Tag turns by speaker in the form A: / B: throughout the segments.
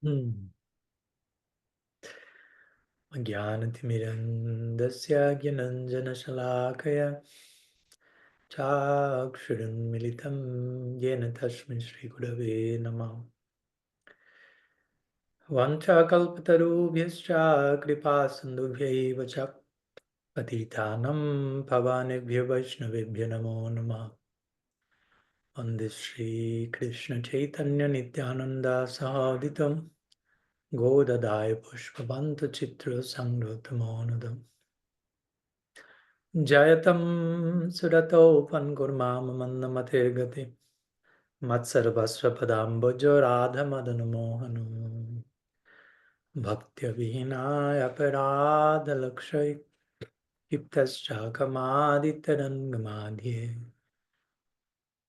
A: Jnanatimirandasya Gyananjanashalakaya Chakshuranmilitam Yena Tasmin Shri Gurave Namah. Vanchakalpatarubhyascha Kripa Sindhubhyaiva cha Patitanam Pavanebhyo Vaishnavebhyo Namo Namah. Vande Shri Krishna Chaitanya Nityananda Sahaditam Godadaya Pushpavanta Chitra Sangratamonadam Jayatam Surato Pangurmam Mandamate Gati Matsarvasra Padambojo Radha Madana Mohanam Bhaktya Vihinaya Parada Lakshay Iptascha Kamaditarangamadhye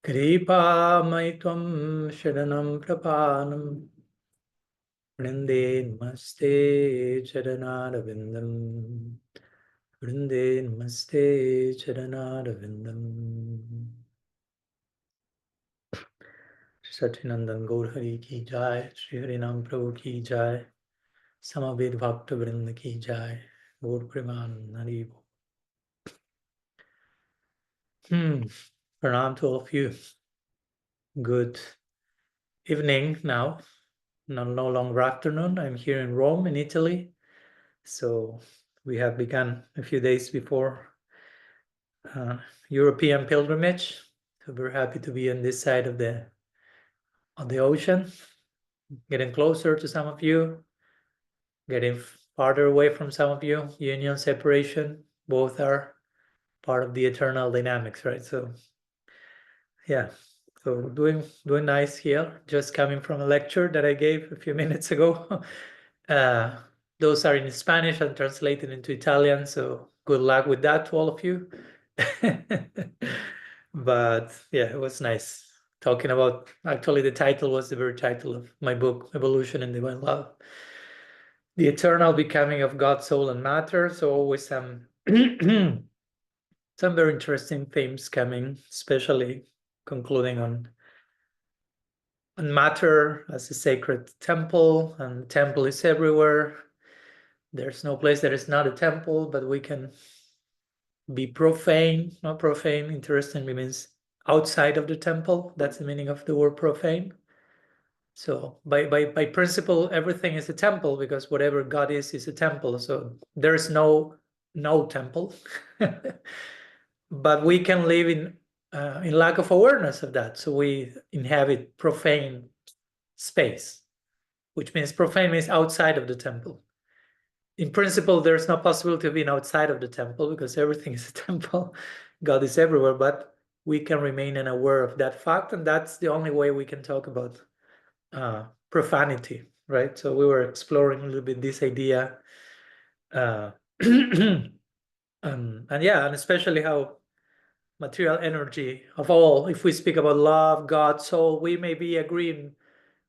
A: Kripa Maitvam Sharanam Prapanam Vrinde Namaste Charanarvindam Vrinde Namaste Charanarvindam. Satyanandan Gaur Hari Ki Jai, Sri Harinam Prabhu Ki Jai, Samaved Bhakta Vrinda Ki Jai, Gaur Preman Hari Bo. Pranam to all of you. Good evening now, no longer afternoon. I'm here in Rome, in Italy. So we have begun a few days before European pilgrimage. So we're happy to be on this side of the ocean, getting closer to some of you, getting farther away from some of you. Union, separation, both are part of the eternal dynamics, right? So yeah, so doing nice here. Just coming from a lecture that I gave a few minutes ago. Those are in Spanish and translated into Italian, so good luck with that to all of you. But yeah, it was nice talking about, actually the title was the very title of my book, Evolution and Divine Love. The eternal becoming of God, soul, and matter. So always some some very interesting themes coming, especially concluding on matter as a sacred temple, and the temple is everywhere. There's no place that is not a temple, but we can be profane. Not profane, interestingly, means outside of the temple. That's the meaning of the word profane. So by principle, everything is a temple, because whatever God is a temple. So there's no temple. But we can live in lack of awareness of that. So we inhabit profane space, which means profane means outside of the temple. In principle, there's no possibility of being outside of the temple, because everything is a temple. God is everywhere, but we can remain unaware of that fact, and that's the only way we can talk about profanity, right? So we were exploring a little bit this idea, and yeah, and especially how material energy of all, if we speak about love, God, soul, we may be agreeing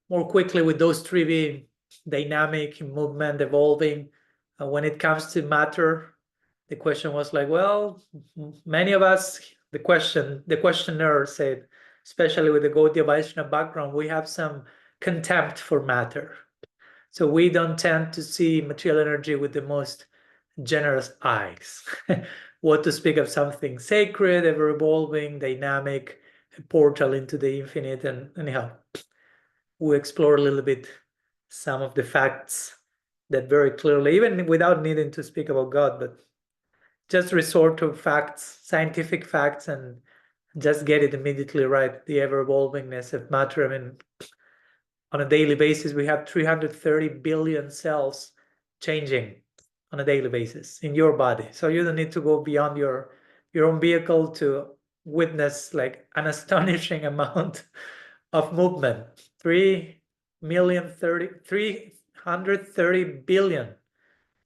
A: more quickly with those three being dynamic, movement, evolving. When it comes to matter, the question was like, well, many of us, the questioner said, especially with the Gaudiya Vaishnava background, we have some contempt for matter. So we don't tend to see material energy with the most generous eyes. What to speak of something sacred, ever evolving, dynamic, a portal into the infinite. And anyhow, we explore a little bit some of the facts that very clearly, even without needing to speak about God, but just resort to facts, scientific facts, and just get it immediately right. The ever-evolvingness of matter. I mean, on a daily basis, we have 330 billion cells changing on a daily basis in your body. So you don't need to go beyond your own vehicle to witness like an astonishing amount of movement. 330 billion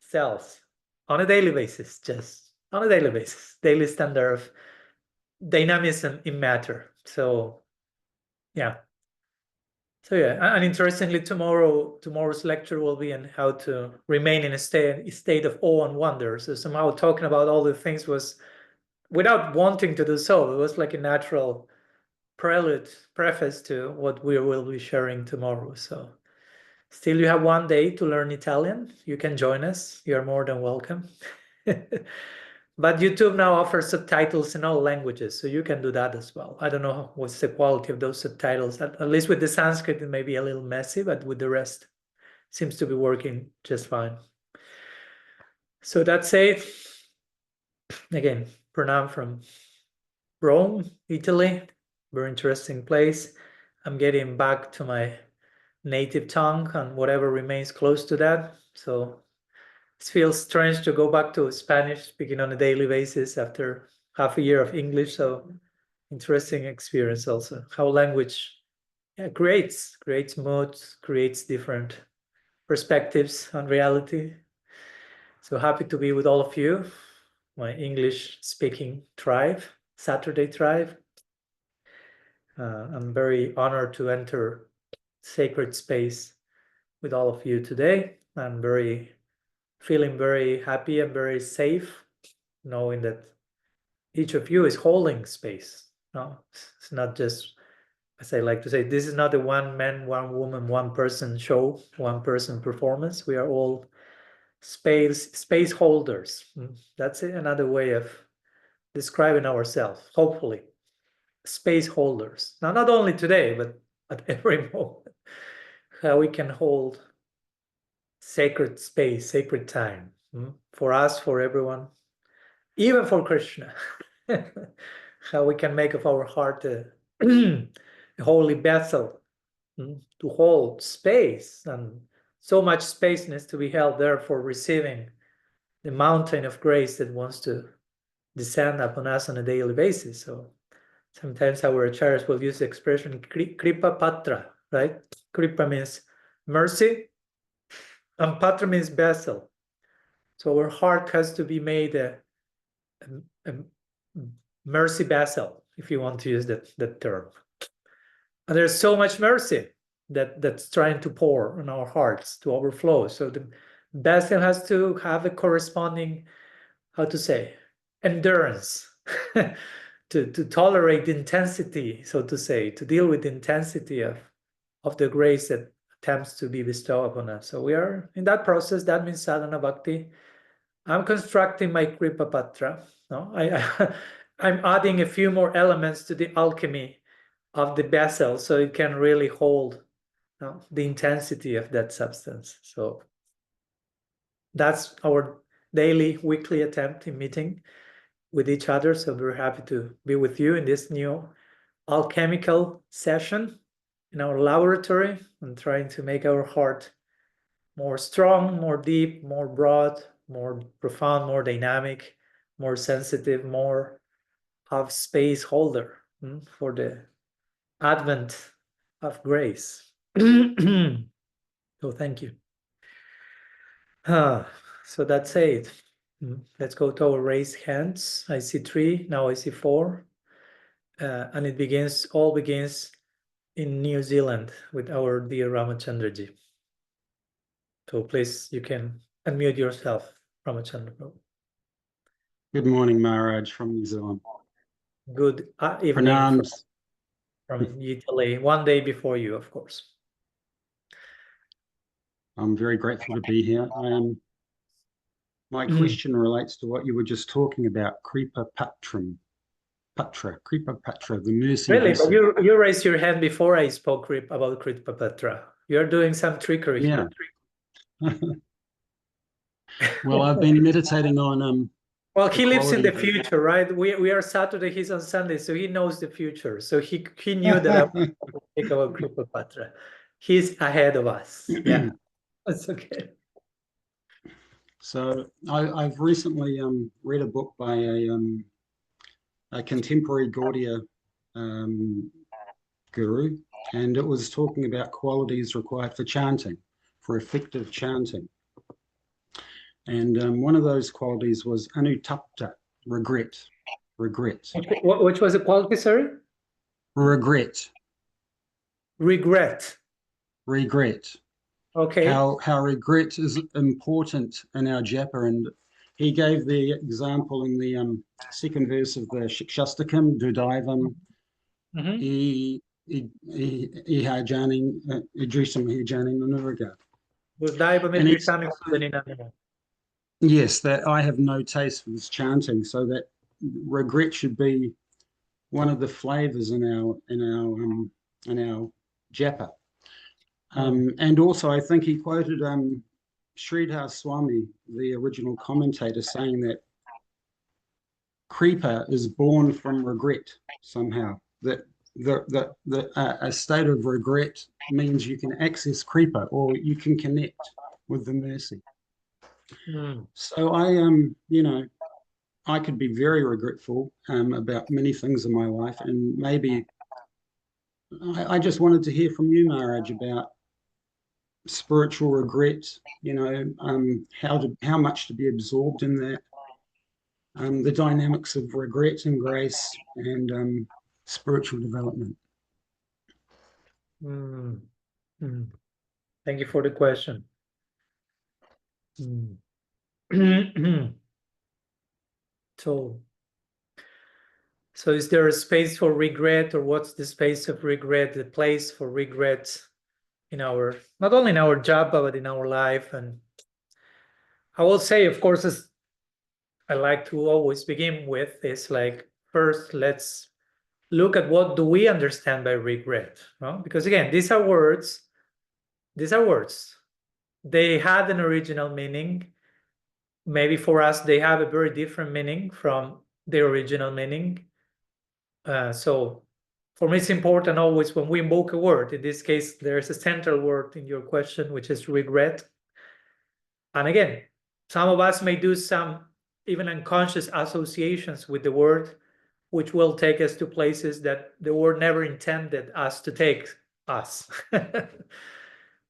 A: cells on a daily basis, just on a daily basis, daily standard of dynamism in matter. So yeah. So yeah, and interestingly, tomorrow's lecture will be on how to remain in a state of awe and wonder. So somehow talking about all the things was without wanting to do so. It was like a natural preface to what we will be sharing tomorrow. So Still, you have one day to learn Italian. You can join us. You're more than welcome. But YouTube now offers subtitles in all languages, so you can do that as well. I don't know what's the quality of those subtitles. At least with the Sanskrit, it may be a little messy, but with the rest, seems to be working just fine. So that's it. Again, pranam from Rome, Italy. Very interesting place. I'm getting back to my native tongue and whatever remains close to that. So it feels strange to go back to Spanish speaking on a daily basis after half a year of English. So interesting experience also. How language creates moods, creates different perspectives on reality. So happy to be with all of you, my English speaking tribe, Saturday tribe. I'm very honored to enter sacred space with all of you today. I'm feeling very happy and very safe, knowing that each of you is holding space. No, it's not just, as I like to say, this is not a one man, one woman, one person show, one person performance. We are all space holders. That's another way of describing ourselves, hopefully. Space holders. Now, not only today, but at every moment, how we can hold sacred space, sacred time for us, for everyone, even for Krishna. How we can make of our heart a holy vessel to hold space, and so much space needs to be held there for receiving the mountain of grace that wants to descend upon us on a daily basis. So sometimes our acharyas will use the expression kripa patra, right? Kripa means mercy, and patra means vessel. So our heart has to be made a mercy vessel, if you want to use that term. And there's so much mercy that's trying to pour on our hearts to overflow. So the vessel has to have a corresponding, how to say, endurance to tolerate the intensity, so to say, to deal with the intensity of the grace that attempts to be bestowed upon us. So we are in that process. That means sadhana bhakti. I'm constructing my kripa patra. No, I'm adding a few more elements to the alchemy of the vessel so it can really hold the intensity of that substance. So that's our daily, weekly attempt in meeting with each other. So we're happy to be with you in this new alchemical session in our laboratory and trying to make our heart more strong, more deep, more broad, more profound, more dynamic, more sensitive, more of space holder for the advent of grace. So thank you. So that's it. Let's go to our raised hands. I see 3, now I see 4. And it all begins in New Zealand with our dear Ramachandraji. So please, you can unmute yourself, Ramachandra.
B: Good morning, Maharaj, from New Zealand.
A: Good evening
B: Pranams.
A: From Italy, one day before you, of course.
B: I'm very grateful to be here. My question relates to what you were just talking about, Kripa Patra, the mercy.
A: Really? But you raised your hand before I spoke about Kripa Patra. You're doing some trickery here.
B: Well, I've been meditating on...
A: well, he lives in the future, right? We are Saturday, he's on Sunday, so he knows the future. So he knew that I would speak about Kripa Patra. He's ahead of us. Yeah, that's okay.
B: So I've recently read a book by a contemporary Gaudiya guru, and it was talking about qualities required for chanting, for effective chanting. And one of those qualities was anutapta, regret.
A: Which was the quality, sorry?
B: Regret. Okay. How regret is important in our japa, and he gave the example in the second verse of the Shikshastakam, Dudaivam. ihajaning, idrisam ihajaning nanuraga.
A: And it's,
B: yes, that I have no taste for this chanting, so that regret should be one of the flavors in our japa. And also, I think he quoted Sri Radha Swami, the original commentator, saying that Kripa is born from regret somehow. That a state of regret means you can access Kripa, or you can connect with the mercy. So I could be very regretful about many things in my life, and maybe I just wanted to hear from you, Maharaj, about spiritual regret. How much to be absorbed in that, the dynamics of regret and grace, and spiritual development.
A: Thank you for the question. So is there a space for regret, or what's the space of regret, the place for regret in our, not only in our job, but in our life? And I will say, of course, as I like to always begin with, is like, first, let's look at what do we understand by regret, no? Because again, these are words. They had an original meaning. Maybe for us, they have a very different meaning from the original meaning. So for me, it's important always when we invoke a word. In this case, there's a central word in your question, which is regret. And again, some of us may do some even unconscious associations with the word, which will take us to places that the word never intended us to take us.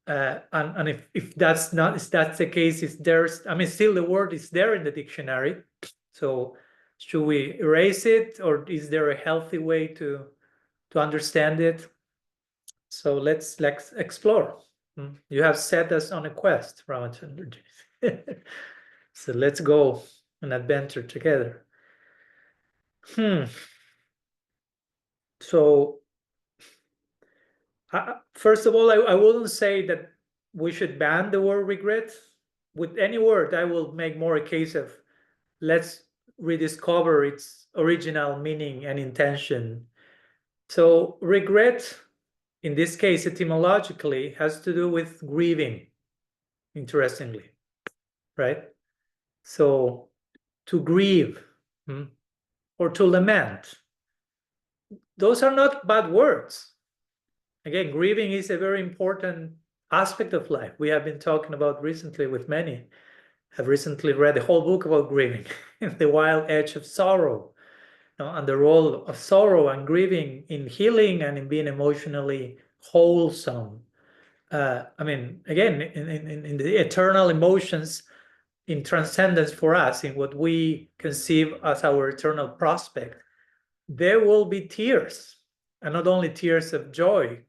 A: And if that's the case, still the word is there in the dictionary. So should we erase it, or is there a healthy way to understand it? So let's explore. You have set us on a quest, Ramachandraji. So let's go an adventure together. So first of all, I wouldn't say that we should ban the word regret. With any word, I will make more a case of let's rediscover its original meaning and intention. So regret, in this case, etymologically, has to do with grieving, interestingly, right? So to grieve or to lament, those are not bad words. Again, grieving is a very important aspect of life. We have been talking about recently with many. I've recently read a whole book about grieving, The Wild Edge of Sorrow, and the role of sorrow and grieving in healing and in being emotionally wholesome. Again, in the eternal emotions, in transcendence for us, in what we conceive as our eternal prospect, there will be tears, and not only tears of joy.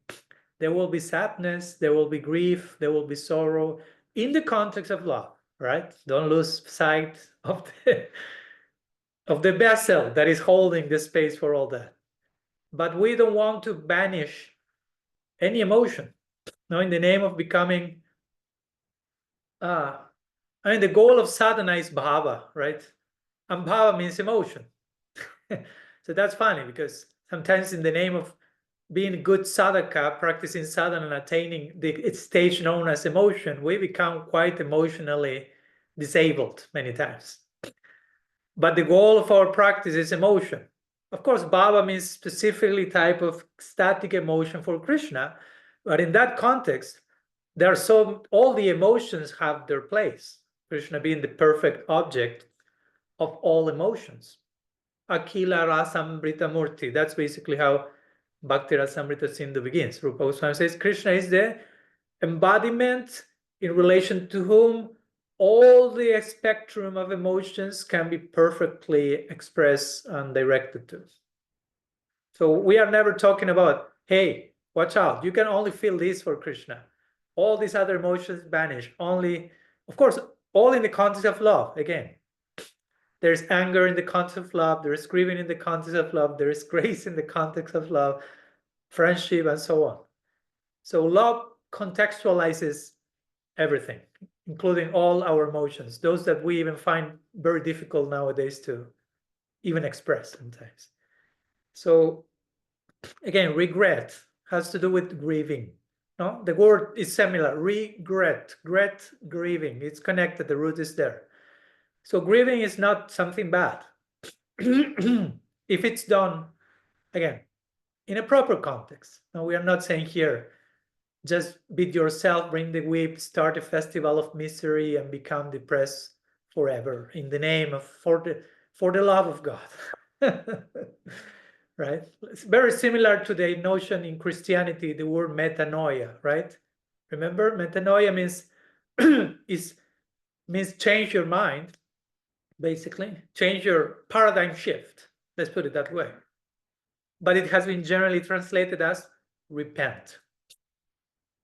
A: There will be sadness, there will be grief, there will be sorrow in the context of love, right? Don't lose sight of the vessel that is holding the space for all that. But we don't want to banish any emotion, in the name of becoming, the goal of sadhana is bhava, right? And bhava means emotion. So that's funny, because sometimes in the name of being a good sadhaka, practicing sadhana and attaining its stage known as emotion, we become quite emotionally disabled many times. But the goal of our practice is emotion. Of course, bhava means specifically type of static emotion for Krishna, but in that context, all the emotions have their place. Krishna being the perfect object of all emotions. Akila Rasamrita Murti. That's basically how Bhakti Rasamrita Sindhu begins. Rupa Goswami says Krishna is the embodiment in relation to whom all the spectrum of emotions can be perfectly expressed and directed to. So we are never talking about, hey, watch out, you can only feel this for Krishna. All these other emotions vanish. Only, of course, all in the context of love. Again, there's anger in the context of love. There is grieving in the context of love. There is grace in the context of love. friendship, and so on. So love contextualizes everything, including all our emotions, those that we even find very difficult nowadays to even express sometimes. So again, regret has to do with grieving. No, the word is similar. Regret, grieving. It's connected. The root is there. So grieving is not something bad if it's done, again, in a proper context. Now, we are not saying here, just beat yourself, bring the whip, start a festival of misery, and become depressed forever in the name of for the love of God. Right? It's very similar to the notion in Christianity, the word metanoia, right? Remember, metanoia means means change your mind, basically, change your paradigm shift. Let's put it that way. But it has been generally translated as repent,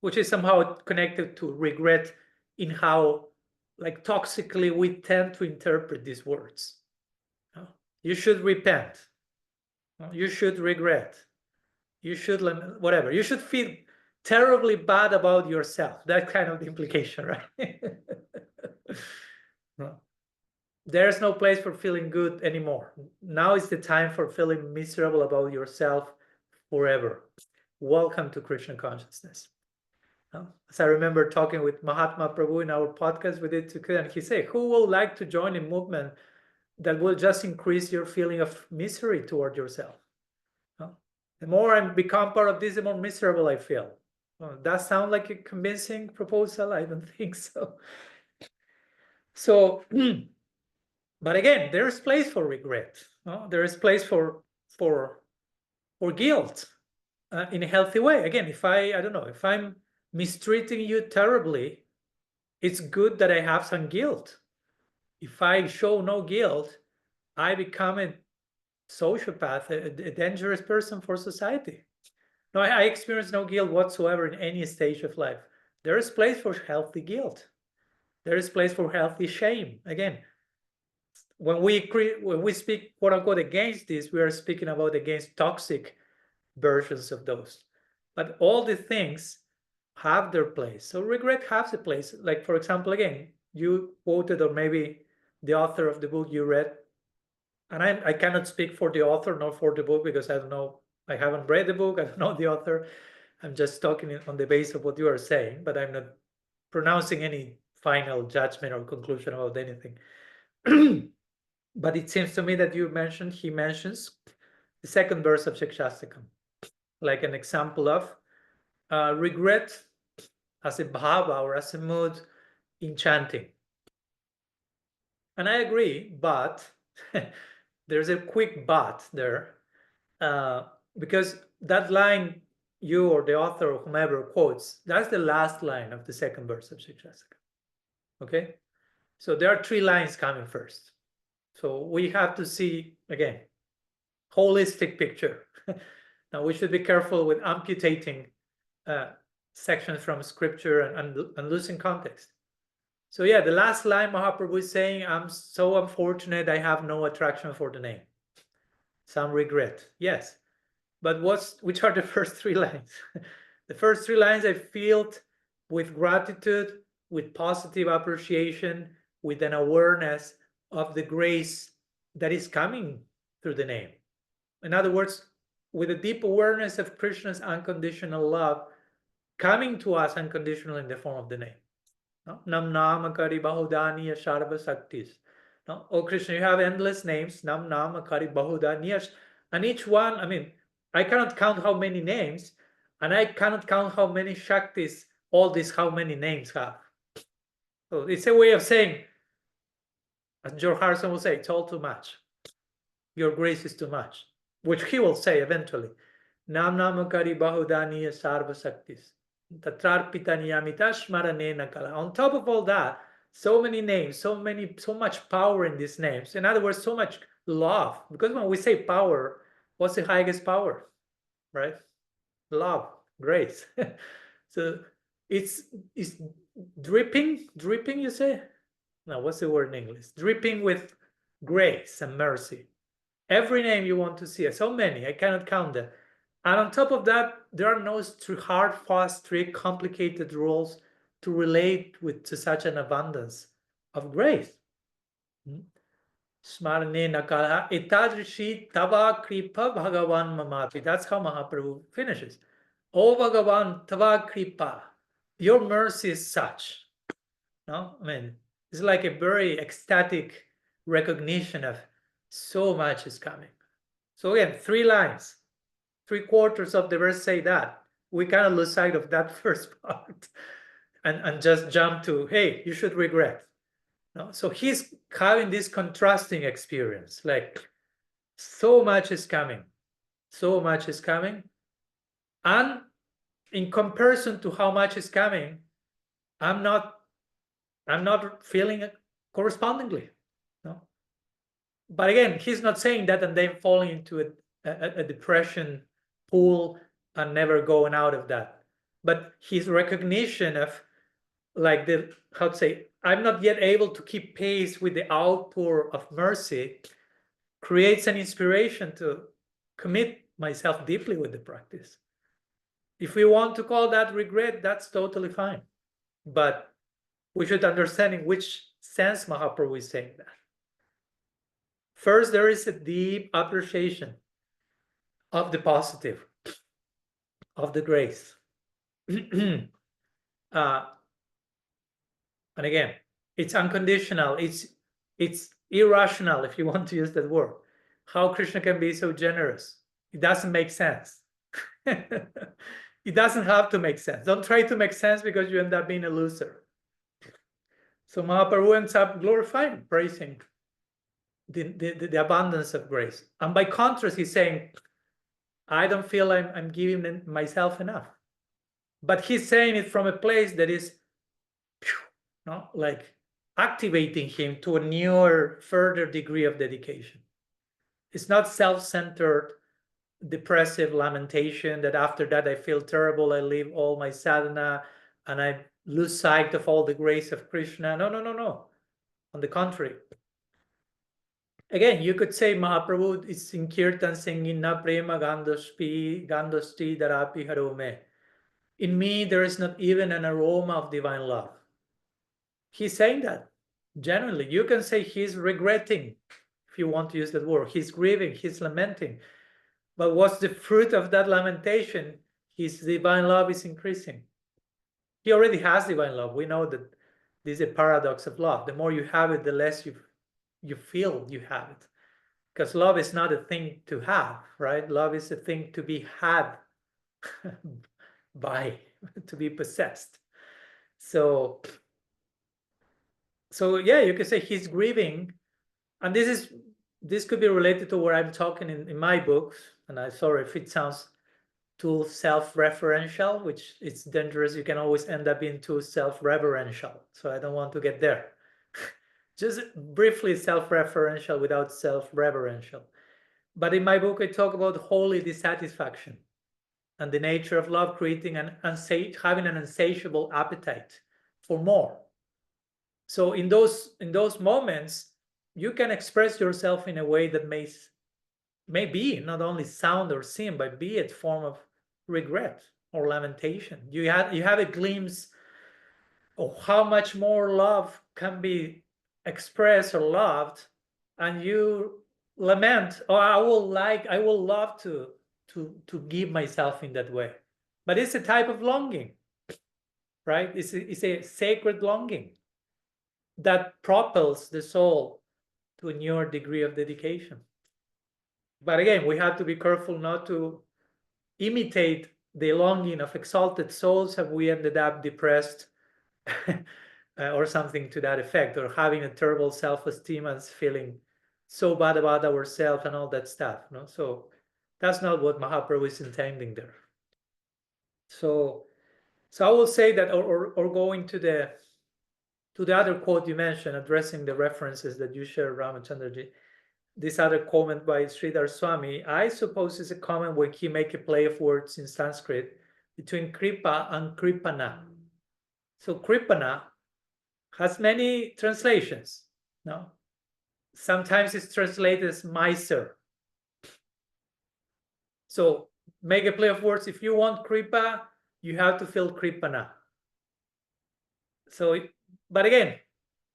A: which is somehow connected to regret in how, like, toxically we tend to interpret these words. You should repent. You should regret. You should, whatever. You should feel terribly bad about yourself. That kind of implication, right? No. There's no place for feeling good anymore. Now is the time for feeling miserable about yourself forever. Welcome to Krishna consciousness. As I remember talking with Mahatma Prabhu in our podcast we did together, and he said, who would like to join a movement that will just increase your feeling of misery toward yourself? The more I become part of this, the more miserable I feel. That sound like a convincing proposal? I don't think so. So, but again, there is place for regret. There is place for guilt in a healthy way. Again, if I don't know, if I'm mistreating you terribly, it's good that I have some guilt. If I show no guilt, I become a sociopath, a dangerous person for society. No, I experience no guilt whatsoever in any stage of life. There is place for healthy guilt. There is place for healthy shame. Again, when we speak, quote unquote, against this, we are speaking about against toxic versions of those. But all the things have their place. So regret has a place. Like, for example, again, you quoted, or maybe the author of the book you read, and I cannot speak for the author nor for the book because I don't know, I haven't read the book, I don't know the author. I'm just talking on the basis of what you are saying, but I'm not pronouncing any final judgment or conclusion about anything. But it seems to me that he mentions the second verse of Shikshastakam, like an example of regret as a bhava or as a mood in chanting. And I agree, but there's a quick but there, because that line you or the author or whomever quotes, that's the last line of the second verse of Shikshastakam. Okay? So there are 3 lines coming first. So we have to see, again, holistic picture. Now we should be careful with amputating sections from scripture and losing context. So yeah, the last line Mahaprabhu is saying, I'm so unfortunate I have no attraction for the name. Some regret. Yes. But which are the first 3 lines? The first 3 lines I feel with gratitude, with positive appreciation, with an awareness of the grace that is coming through the name. In other words, with a deep awareness of Krishna's unconditional love coming to us unconditionally in the form of the name. Nam nama kari bahudaniya sharva saktis. Oh Krishna, you have endless names. Nam nama kari bahudaniya. And each one, I mean, I cannot count how many names, and I cannot count how many shaktis all these how many names have. So it's a way of saying, as George Harrison will say, it's all too much. Your grace is too much, which he will say eventually. Nam nama kari bahudaniya sarva saktis. On top of all that, so many names, so much power in these names. In other words, so much love. Because when we say power, what's the highest power? Right? Love, grace. So it's dripping, you say? No, what's the word in English? Dripping with grace and mercy. Every name you want to see, so many, I cannot count them. And on top of that, there are no hard, fast, strict, complicated rules to relate to such an abundance of grace. Smarane nakala etadrishi tava kripa bhagavan mamati. That's how Mahaprabhu finishes. O Bhagavan tava kripa, your mercy is such. No, I mean, it's like a very ecstatic recognition of so much is coming. So again, 3 lines, 3/4 of the verse say that. We kind of lose sight of that first part and just jump to, hey, you should regret. No? So he's having this contrasting experience, like so much is coming, so much is coming. And in comparison to how much is coming, I'm not feeling it correspondingly. No? But again, he's not saying that and then falling into a depression pool and never going out of that. But his recognition of, like, how to say, I'm not yet able to keep pace with the outpour of mercy, creates an inspiration to commit myself deeply with the practice. If we want to call that regret, that's totally fine. But we should understand in which sense Mahaprabhu is saying that. First, there is a deep appreciation of the positive, of the grace. And again, it's unconditional, it's irrational, if you want to use that word. How Krishna can be so generous. It doesn't make sense. It doesn't have to make sense. Don't try to make sense because you end up being a loser. So Mahaprabhu ends up glorifying, praising the abundance of grace. And by contrast, he's saying, I don't feel I'm giving myself enough. But he's saying it from a place that is, no, like activating him to a newer, further degree of dedication. It's not self-centered, depressive lamentation that after that I feel terrible, I leave all my sadhana and I lose sight of all the grace of Krishna. No, no, no, no. On the contrary. Again, you could say Mahaprabhu is in Kirtan singing Na prema gandosti darapi harome. In me, there is not even an aroma of divine love. He's saying that genuinely. You can say he's regretting, if you want to use that word. He's grieving, he's lamenting. But what's the fruit of that lamentation? His divine love is increasing. He already has divine love. We know that this is a paradox of love. The more you have it, the less you feel you have it. Because love is not a thing to have, right? Love is a thing to be had by, to be possessed. So yeah, you could say he's grieving. And this could be related to what I'm talking in my books. And I'm sorry if it sounds too self-referential, which it's dangerous. You can always end up being too self-reverential. So I don't want to get there. Just briefly self-referential without self-reverential. But in my book, I talk about holy dissatisfaction and the nature of love, creating having an insatiable appetite for more. So in those moments, you can express yourself in a way that may be not only sound or seem, but be a form of regret or lamentation. You have a glimpse of how much more love can be expressed or loved, and you lament, oh, I will love to give myself in that way. But it's a type of longing, right? It's a sacred longing that propels the soul to a newer degree of dedication. But again, we have to be careful not to imitate the longing of exalted souls. Have we ended up depressed or something to that effect, or having a terrible self-esteem and feeling so bad about ourselves and all that stuff? No? So that's not what Mahaprabhu is intending there. So I will say that, or going to the other quote you mentioned, addressing the references that you shared, Ramachandraji, this other comment by Sridhar Swami, I suppose is a comment where he make a play of words in Sanskrit between kripa and kripana. So kripana has many translations. No, sometimes it's translated as miser. So make a play of words. If you want Kripa, you have to feel Kripana. So, but again,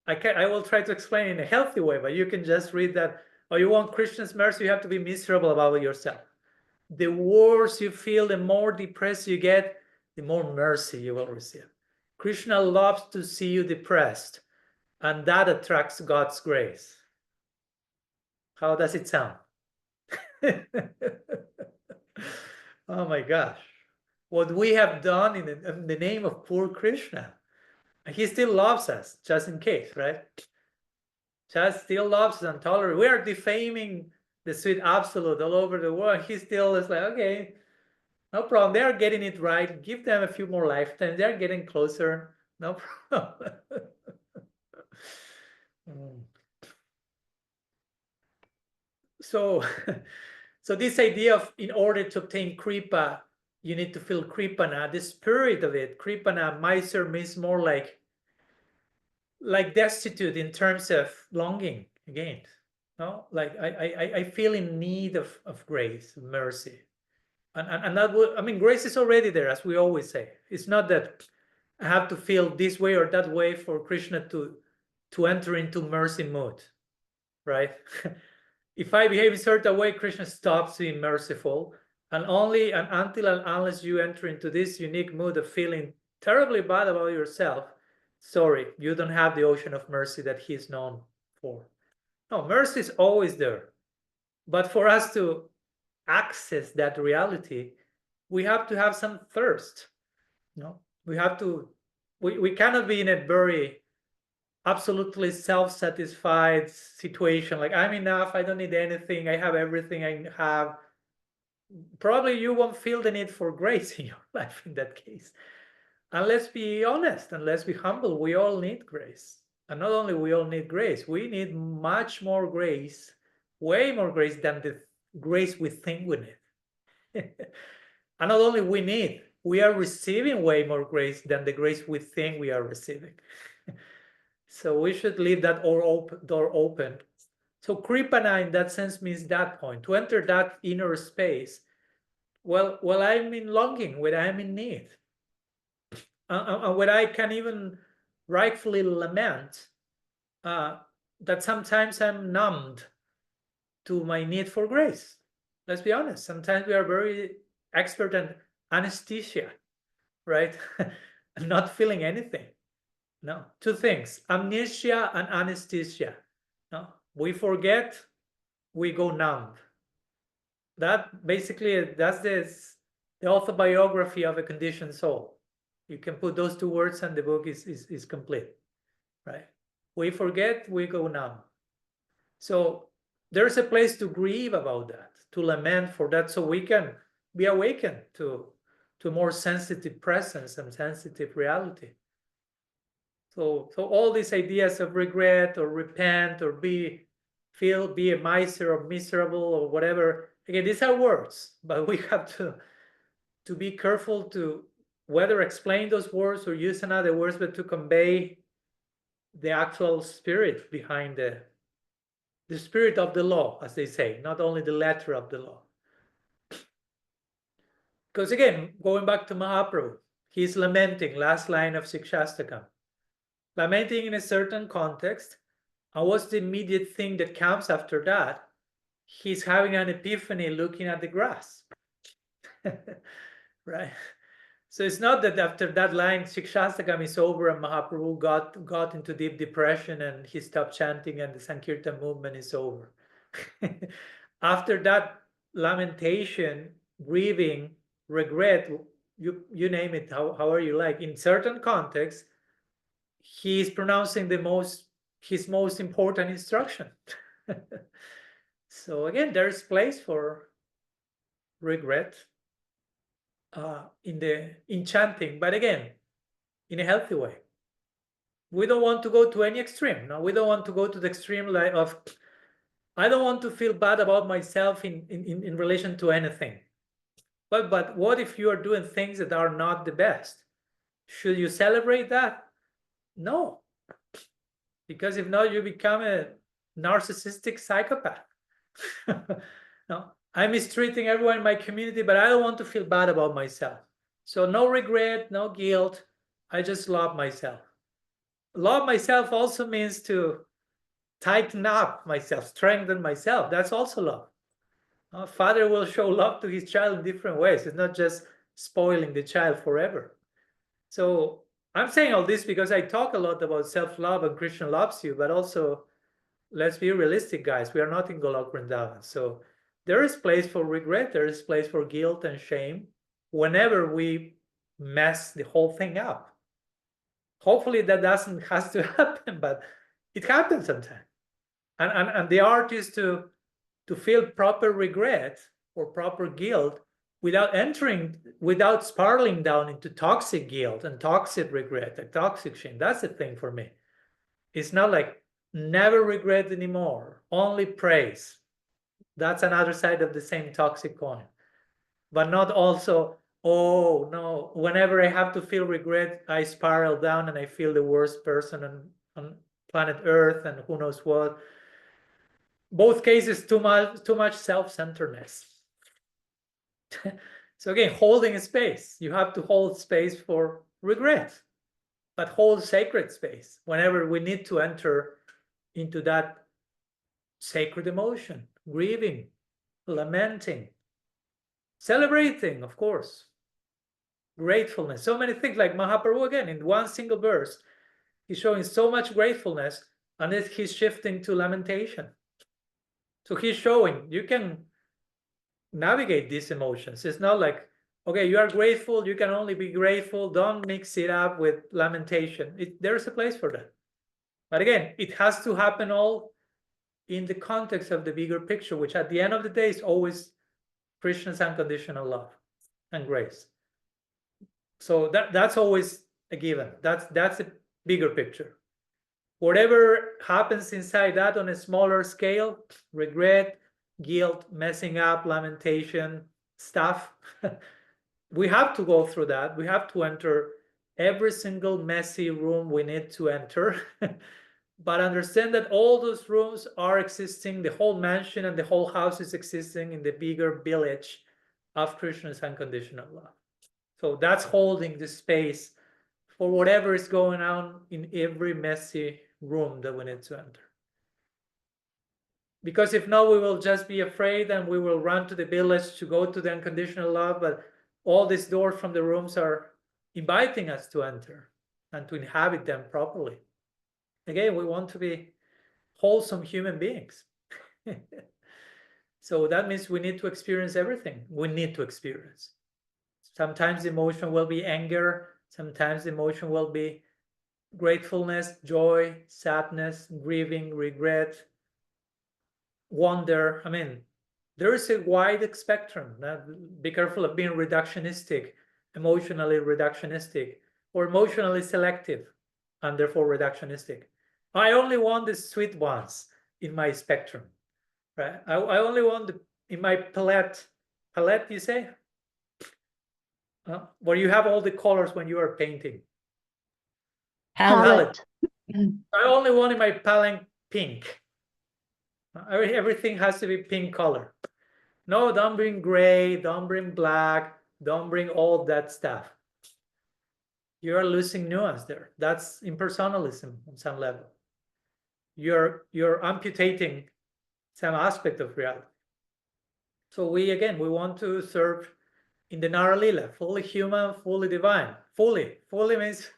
A: I will try to explain in a healthy way, but you can just read that, oh, you want Krishna's mercy, you have to be miserable about yourself. The worse you feel, the more depressed you get, the more mercy you will receive. Krishna loves to see you depressed, and that attracts God's grace. How does it sound? Oh my gosh. What we have done in the name of poor Krishna. He still loves us, just in case, right? Just still loves us and tolerates. We are defaming the sweet absolute all over the world. He still is like, okay, no problem. They are getting it right. Give them a few more lifetimes. They're getting closer. No problem. So this idea of, in order to obtain Kripa, you need to feel Kripana. The spirit of it, Kripana, miser, means more like destitute in terms of longing again. No, like I feel in need of grace, mercy, and that would, I mean, grace is already there, as we always say. It's not that I have to feel this way or that way for Krishna to enter into mercy mood, right? If I behave a certain way, Krishna stops being merciful, and only and until and unless you enter into this unique mood of feeling terribly bad about yourself, sorry, you don't have the ocean of mercy that he is known for. No, mercy is always there. But for us to access that reality, we have to have some thirst. No, we have to, we cannot be in a very absolutely self-satisfied situation, like I'm enough, I don't need anything, I have everything I have. Probably you won't feel the need for grace in your life in that case. And let's be honest and let's be humble, we all need grace. And not only we all need grace, we need much more grace, way more grace than the grace we think we need. And not only we need, we are receiving way more grace than the grace we think we are receiving. So we should leave that door open. So Kripana in that sense means that point, to enter that inner space. Well, I'm in longing, when I'm in need. When I can even rightfully lament that sometimes I'm numbed to my need for grace. Let's be honest. Sometimes we are very expert in anesthesia, right? Not feeling anything. No, two things, amnesia and anesthesia. No, we forget, we go numb. That basically, that's the autobiography of a conditioned soul. You can put those two words and the book is complete, right? We forget, we go numb. So there's a place to grieve about that, to lament for that, so we can be awakened to more sensitive presence and sensitive reality. So all these ideas of regret or repent or be a miser or miserable or whatever, again, these are words, but we have to be careful to whether explain those words or use another words, but to convey the actual spirit behind the spirit of the law, as they say, not only the letter of the law. Because again, going back to Mahaprabhu, he's lamenting, last line of Sikshastakam, lamenting in a certain context, and what's the immediate thing that comes after that? He's having an epiphany looking at the grass. Right? So it's not that after that line, Sikshastakam is over and Mahaprabhu got into deep depression and he stopped chanting and the Sankirtan movement is over. After that lamentation, grieving, regret, you name it, however you like, in certain contexts, he is pronouncing his most important instruction. So again, there's place for regret in chanting, but again, in a healthy way. We don't want to go to any extreme. No, we don't want to go to the extreme of I don't want to feel bad about myself in relation to anything. But what if you are doing things that are not the best? Should you celebrate that? No. Because if not, you become a narcissistic psychopath. No. I'm mistreating everyone in my community, but I don't want to feel bad about myself. So no regret, no guilt. I just love myself. Love myself also means to tighten up myself, strengthen myself. That's also love. A father will show love to his child in different ways. It's not just spoiling the child forever. So I'm saying all this because I talk a lot about self-love and Krishna loves you, but also let's be realistic, guys. We are not in Golok Vrindavan. So there is place for regret. There is place for guilt and shame whenever we mess the whole thing up. Hopefully that doesn't have to happen, but it happens sometimes. And the art is to feel proper regret or proper guilt without spiraling down into toxic guilt and toxic regret and toxic shame. That's the thing for me. It's not like never regret anymore, only praise. That's another side of the same toxic coin. But not also, oh no, whenever I have to feel regret, I spiral down and I feel the worst person on planet Earth and who knows what. Both cases, too much self-centeredness. So again, holding a space. You have to hold space for regret, but hold sacred space whenever we need to enter into that sacred emotion, grieving, lamenting, celebrating, of course, gratefulness, so many things. Like Mahaprabhu, again, in one single verse, he's showing so much gratefulness, and then he's shifting to lamentation. So he's showing you can navigate these emotions. It's not like, okay, you are grateful, you can only be grateful, don't mix it up with lamentation. There's a place for that. But again, it has to happen all in the context of the bigger picture, which at the end of the day is always Krishna's unconditional love and grace. So that's always a given. That's a bigger picture. Whatever happens inside that on a smaller scale, regret, guilt, messing up, lamentation, stuff, we have to go through that. We have to enter every single messy room we need to enter. But understand that all those rooms are existing, the whole mansion and the whole house is existing in the bigger village of Krishna's unconditional love. So that's holding the space for whatever is going on in every messy room that we need to enter. Because if not, we will just be afraid and we will run to the village to go to the unconditional love, but all these doors from the rooms are inviting us to enter and to inhabit them properly. Again, we want to be wholesome human beings. So that means we need to experience everything. We need to experience. Sometimes emotion will be anger. Sometimes emotion will be gratefulness, joy, sadness, grieving, regret, wonder. I mean, there is a wide spectrum. Be careful of being reductionistic, emotionally reductionistic, or emotionally selective, and therefore reductionistic. I only want the sweet ones in my spectrum, right? I only want in my palette, you say? Where you have all the colors when you are painting. Palette. I only want in my palette pink. Everything has to be pink color. No, don't bring gray, don't bring black, don't bring all that stuff. You're losing nuance there. That's impersonalism on some level. You're amputating some aspect of reality. So we want to serve in the Nara Lila, fully human, fully divine. Fully means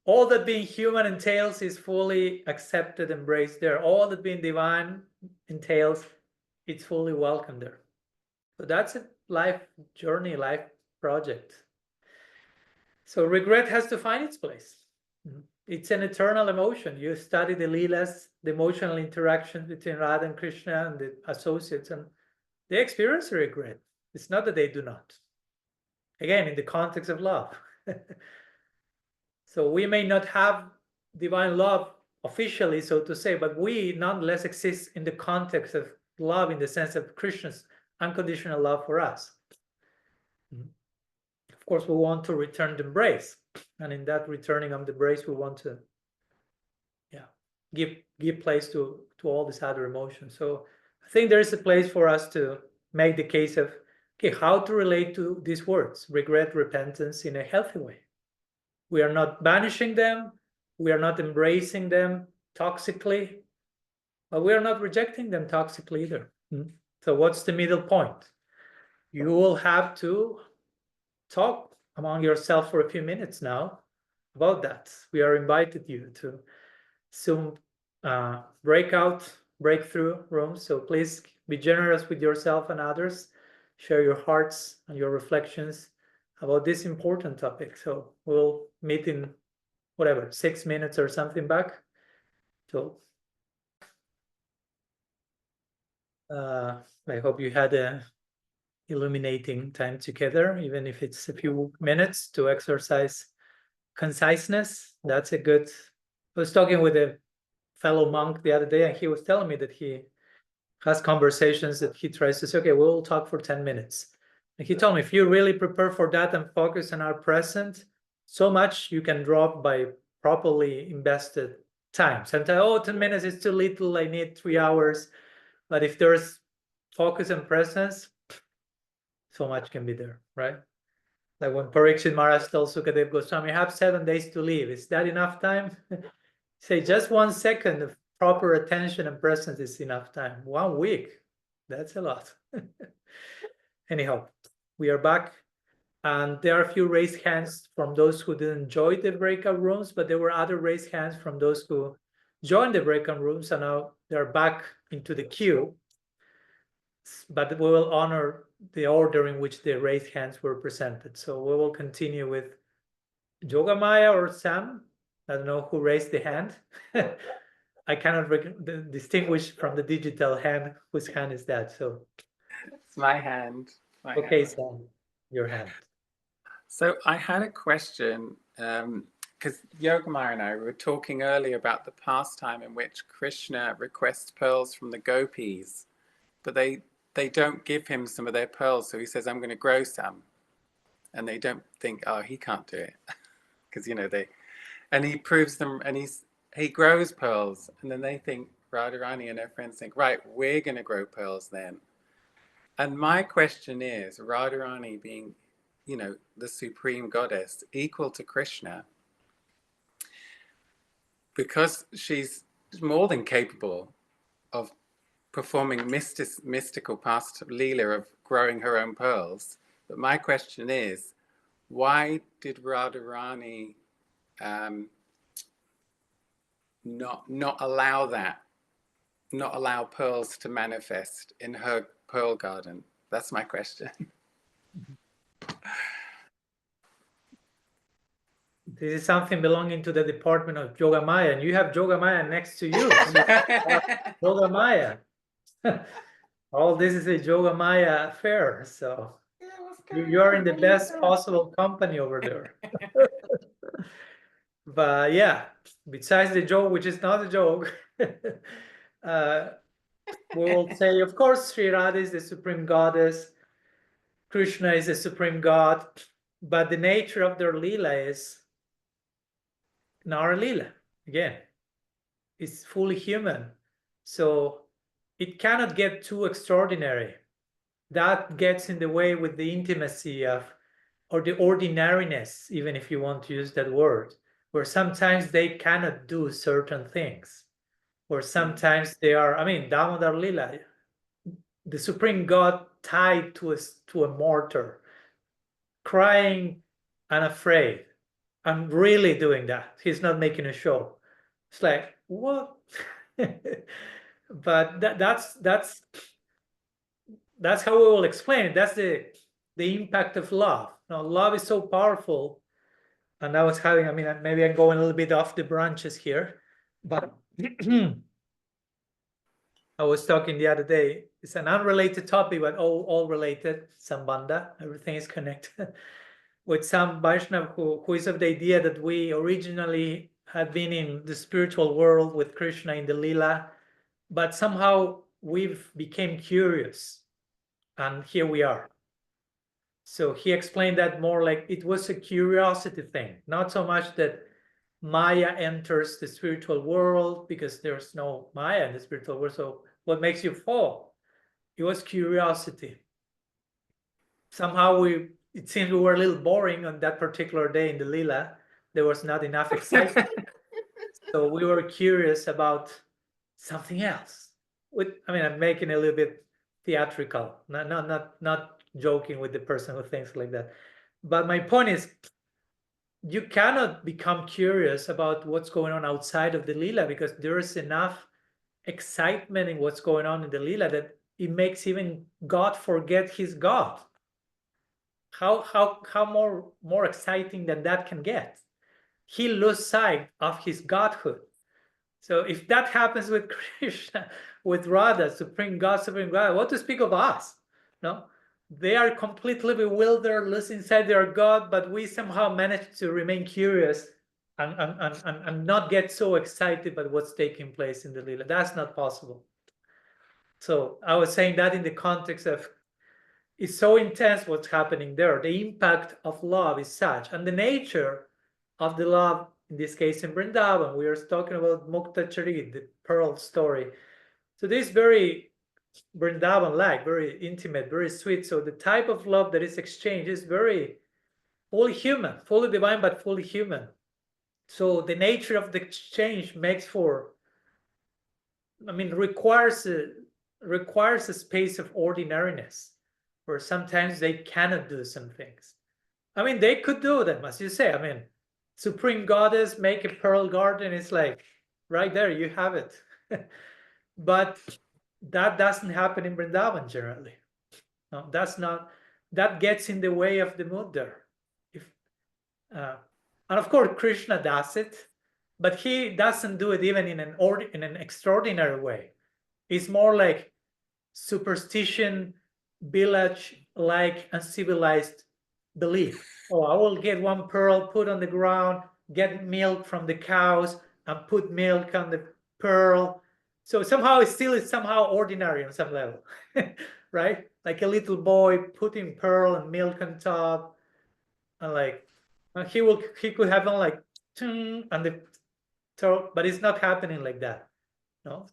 A: all that being human entails is fully accepted, embraced there. All that being divine entails, it's fully welcome there. So that's a life journey, life project. So regret has to find its place. It's an eternal emotion. You study the Lilas, the emotional interactions between Radha and Krishna and the associates, and they experience regret. It's not that they do not. Again, in the context of love. So we may not have divine love officially, so to say, but we nonetheless exist in the context of love in the sense of Krishna's unconditional love for us. Of course, we want to return the embrace. And in that returning of the embrace, we want to give place to all these other emotions. So I think there is a place for us to make the case of, okay, how to relate to these words, regret, repentance, in a healthy way. We are not banishing them, we are not embracing them toxically, but we are not rejecting them toxically either. So what's the middle point? You will have to talk among yourself for a few minutes now about that. We are invited you to Zoom breakthrough rooms. So please be generous with yourself and others. Share your hearts and your reflections about this important topic. So we'll meet in whatever, 6 minutes or something back. So I hope you had a illuminating time together, even if it's a few minutes, to exercise conciseness. That's a good. I was talking with a fellow monk the other day, and he was telling me that he has conversations that he tries to say, okay, we'll talk for 10 minutes. And he told me, if you really prepare for that and focus and are present, so much you can drop by properly invested time. Sometimes, oh, 10 minutes is too little, I need 3 hours. But if there's focus and presence, so much can be there, right? Like when Parikshit Maharaj tells Sukadev Goswami, I have 7 days to live. Is that enough time? Say just 1 second of proper attention and presence is enough time. 1 week, that's a lot. Anyhow, we are back. And there are a few raised hands from those who didn't join the breakout rooms, but there were other raised hands from those who joined the breakout rooms, and now they're back into the queue. But we will honor the order in which the raised hands were presented. So we will continue with Yogamaya or Sam. I don't know who raised the hand. I cannot distinguish from the digital hand whose hand is that. So
C: it's my hand.
A: Okay, Sam, your hand.
C: So I had a question, because Yogamaya and I were talking earlier about the pastime in which Krishna requests pearls from the gopis, but they don't give him some of their pearls. So he says, I'm going to grow some. And they don't think, oh, he can't do it. Because, and he proves them, and he grows pearls. And then they think, Radharani and her friends think, right, we're going to grow pearls then. And my question is, Radharani being, the supreme goddess, equal to Krishna, because she's more than capable of performing mystical past Lila of growing her own pearls. But my question is, why did Radharani not allow that, not allow pearls to manifest in her pearl garden? That's my question.
A: This is something belonging to the department of Yogamaya, and you have Yogamaya next to you. Yogamaya. All this is a Yogamaya affair, so you are in the best possible company over there. But yeah, besides the joke, which is not a joke, we will say, of course, Sri Radha is the supreme goddess, Krishna is the supreme god, but the nature of their Lila is Nara Lila, again, it's fully human. So it cannot get too extraordinary. That gets in the way with the intimacy of, or the ordinariness, even if you want to use that word, where sometimes they cannot do certain things, or sometimes they are, Damodar Lila, the supreme god tied to a mortar, crying and afraid. I'm really doing that. He's not making a show. It's like, what? But that's how we will explain it. That's the impact of love. Now, love is so powerful. And I was having, maybe I'm going a little bit off the branches here, but I was talking the other day. It's an unrelated topic, but all related. Sambandha, everything is connected. With some Vaishnava who is of the idea that we originally had been in the spiritual world with Krishna in the Lila, but somehow we've became curious, and here we are. So he explained that more like it was a curiosity thing, not so much that Maya enters the spiritual world, because there's no Maya in the spiritual world. So what makes you fall? It was curiosity. Somehow it seemed we were a little boring on that particular day in the Lila. There was not enough excitement. So we were curious about something else. I mean, I'm making it a little bit theatrical, not joking with the person who thinks like that. But my point is, you cannot become curious about what's going on outside of the Lila, because there is enough excitement in what's going on in the Lila that it makes even God forget he's God. How more exciting than that can get? He loses sight of his godhood. So if that happens with Krishna, with Radha, Supreme God, what to speak of us? No, they are completely bewildered, losing inside their God, but we somehow manage to remain curious and not get so excited by what's taking place in the Lila. That's not possible. So I was saying that in the context of, it's so intense what's happening there. The impact of love is such, and the nature of the love, in this case in Vrindavan, we are talking about Mukta Charit, the pearl story. So this is very Vrindavan-like, very intimate, very sweet. So the type of love that is exchanged is very fully human, fully divine, but fully human. So the nature of the exchange makes for, I mean, requires a space of ordinariness, where sometimes they cannot do some things. I mean, they could do them, as you say. I mean, Supreme Goddess, make a pearl garden, it's like, right there, you have it. But that doesn't happen in Vrindavan generally. No, that's not, that gets in the way of the mood there. And of course, Krishna does it, but he doesn't do it even in an extraordinary way. It's more like superstition, village-like, uncivilized belief. Oh, I will get one pearl, put on the ground, get milk from the cows, and put milk on the pearl. So somehow it still is somehow ordinary on some level, right? Like a little boy putting pearl and milk on top, and like he could have on like and the, but it's not happening like that, no.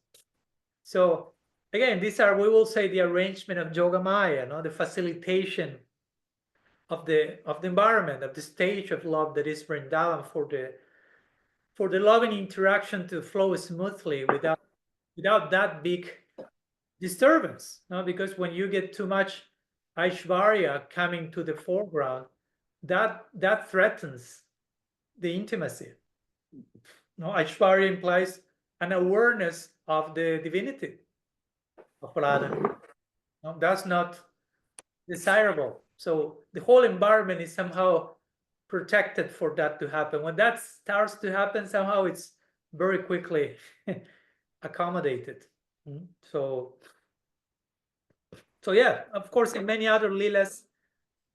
A: So again, these are, we will say, the arrangement of Yogamaya, no, the facilitation of the environment, of the stage of love that is Vrindavan, for the loving interaction to flow smoothly without that big disturbance, no? Because when you get too much Aishvarya coming to the foreground, that threatens the intimacy. No, Aishvarya implies an awareness of the divinity of Radha. No, that's not desirable. So the whole environment is somehow protected for that to happen. When that starts to happen, somehow it's very quickly accommodated. So yeah, of course, in many other Leelas,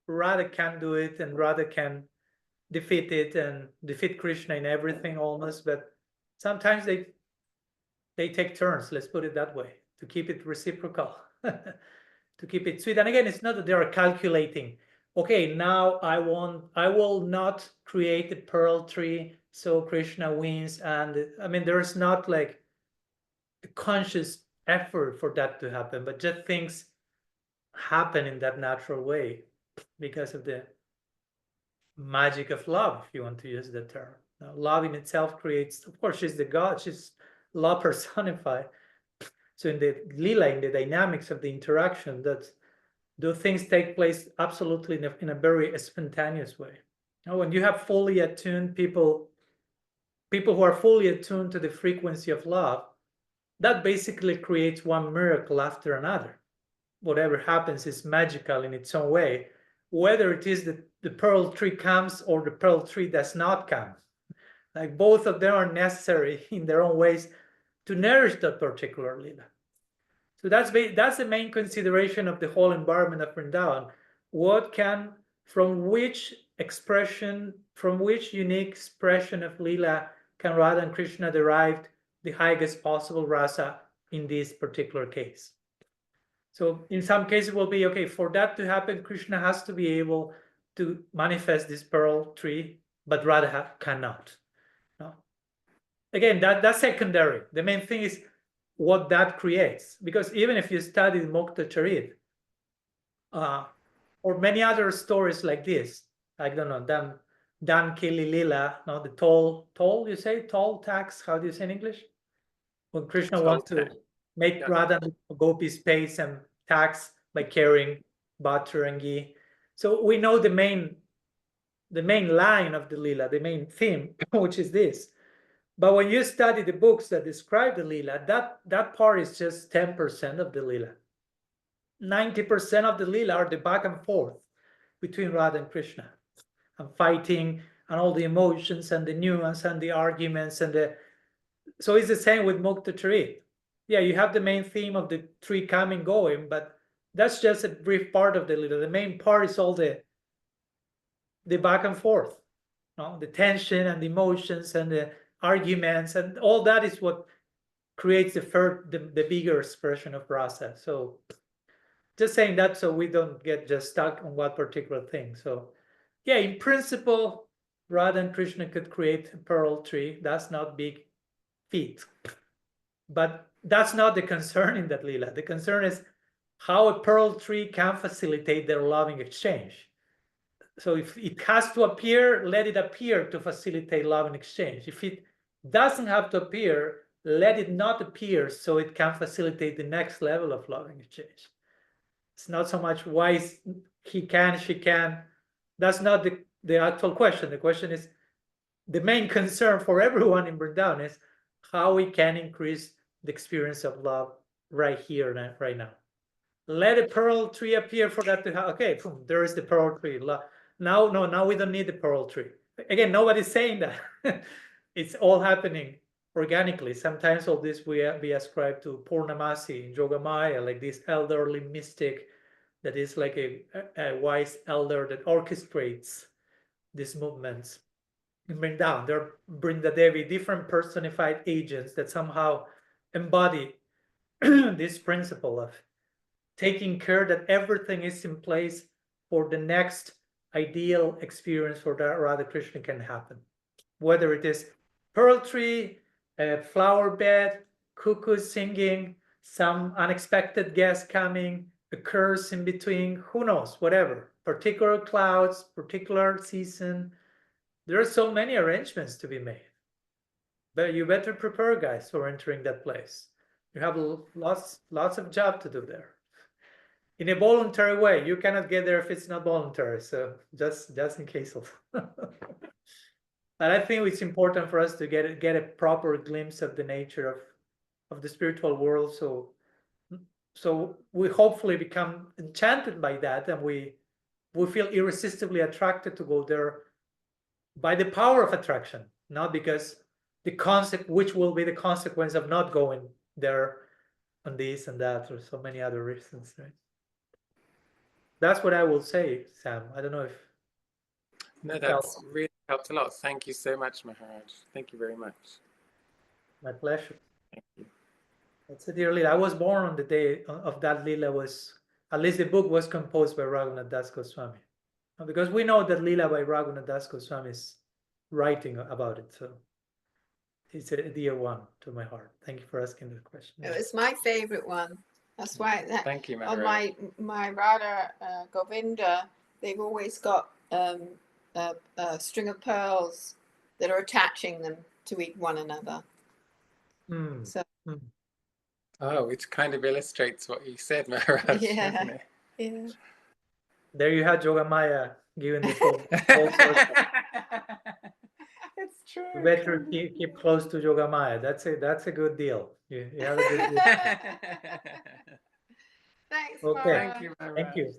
A: Radha can do it, and Radha can defeat it and defeat Krishna in everything almost, but sometimes they take turns, let's put it that way, to keep it reciprocal, to keep it sweet. And again, it's not that they are calculating, okay, now I will not create a pearl tree so Krishna wins. And I mean, there's not like a conscious effort for that to happen, but just things happen in that natural way because of the magic of love, if you want to use the term. Now, love in itself creates, of course, she's the God, she's love personified. So in the Lila, in the dynamics of the interaction, that those things take place absolutely in a very spontaneous way. Now, when you have fully attuned people who are fully attuned to the frequency of love, that basically creates one miracle after another. Whatever happens is magical in its own way, whether it is the pearl tree comes or the pearl tree does not come. Like, both of them are necessary in their own ways to nourish that particular Lila. So that's the main consideration of the whole environment of Vrindavan. What can, from which unique expression of Lila can Radha and Krishna derive the highest possible rasa in this particular case? So in some cases it will be, okay, for that to happen, Krishna has to be able to manifest this pearl tree, but Radha cannot. No? Again, that's secondary. The main thing is what that creates. Because even if you study Mukta Charit, or many other stories like this, I don't know, Dan Kili Lila, no, the toll, you say, toll tax, how do you say in English? When Krishna wants to make Radha and Gopis pay some tax by carrying butter and ghee. So we know the main line of the Lila, the main theme, which is this. But when you study the books that describe the Lila, that part is just 10% of the Lila. 90% of the Lila are the back and forth between Radha and Krishna, and fighting, and all the emotions and the nuance and the arguments and the. So it's the same with Mukta Charit. Yeah, you have the main theme of the three coming, going, but that's just a brief part of the Lila. The main part is all the back and forth, no? The tension and the emotions and the arguments, and all that is what creates the bigger expression of rasa. So just saying that so we don't get just stuck on one particular thing. So yeah, in principle, Radha and Krishna could create a pearl tree. That's not big feat, but that's not the concern in that Lila. The concern is how a pearl tree can facilitate their loving exchange. So if it has to appear, let it appear to facilitate love and exchange. If it doesn't have to appear, let it not appear so it can facilitate the next level of love and exchange. It's not so much why he can, she can. That's not the actual question. The question is, the main concern for everyone in Vrindavan is how we can increase the experience of love right here and right now. Let a pearl tree appear for that to happen. Okay, boom, there is the pearl tree. Now we don't need the pearl tree. Again, nobody's saying that. It's all happening organically. Sometimes all this we ascribe to Purnamasi in Yogamaya, like this elderly mystic that is like a wise elder that orchestrates these movements. In Vrindavan, there are Vrindadevi, different personified agents that somehow embody this principle of taking care that everything is in place for the next ideal experience for that Radha Krishna can happen. Whether it is pearl tree, a flower bed, cuckoos singing, some unexpected guest coming, a curse in between, who knows, whatever. Particular clouds, particular season. There are so many arrangements to be made. But you better prepare, guys, for entering that place. You have lots of job to do there. In a voluntary way, you cannot get there if it's not voluntary. So just in case of. But I think it's important for us to get a proper glimpse of the nature of the spiritual world. So we hopefully become enchanted by that, and we feel irresistibly attracted to go there by the power of attraction, not because which will be the consequence of not going there on this and that, or so many other reasons, right? That's what I will say, Sam. I don't know if.
C: No, that's really helped a lot. Thank you so much, Maharaj. Thank you very much.
A: My pleasure.
C: Thank you.
A: That's a dear Lila. I was born on the day of that Lila at least the book was composed by Raghunath Das Goswami. Because we know that Lila by Raghunath Das Goswami is writing about it. So it's a dear one to my heart. Thank you for asking the question.
D: It was my favorite one. That's why
C: Thank you,
D: on
C: Maharaj.
D: my Radha Govinda, they've always got a string of pearls that are attaching them to one another. So.
C: Oh, which kind of illustrates what you said, Maharaj.
D: Yeah.
C: Doesn't it?
D: Yeah.
A: There you had Yogamaya giving the full
C: It's true.
A: You better keep close to Yogamaya. That's a good deal. You have a good deal.
D: Thanks,
A: Okay.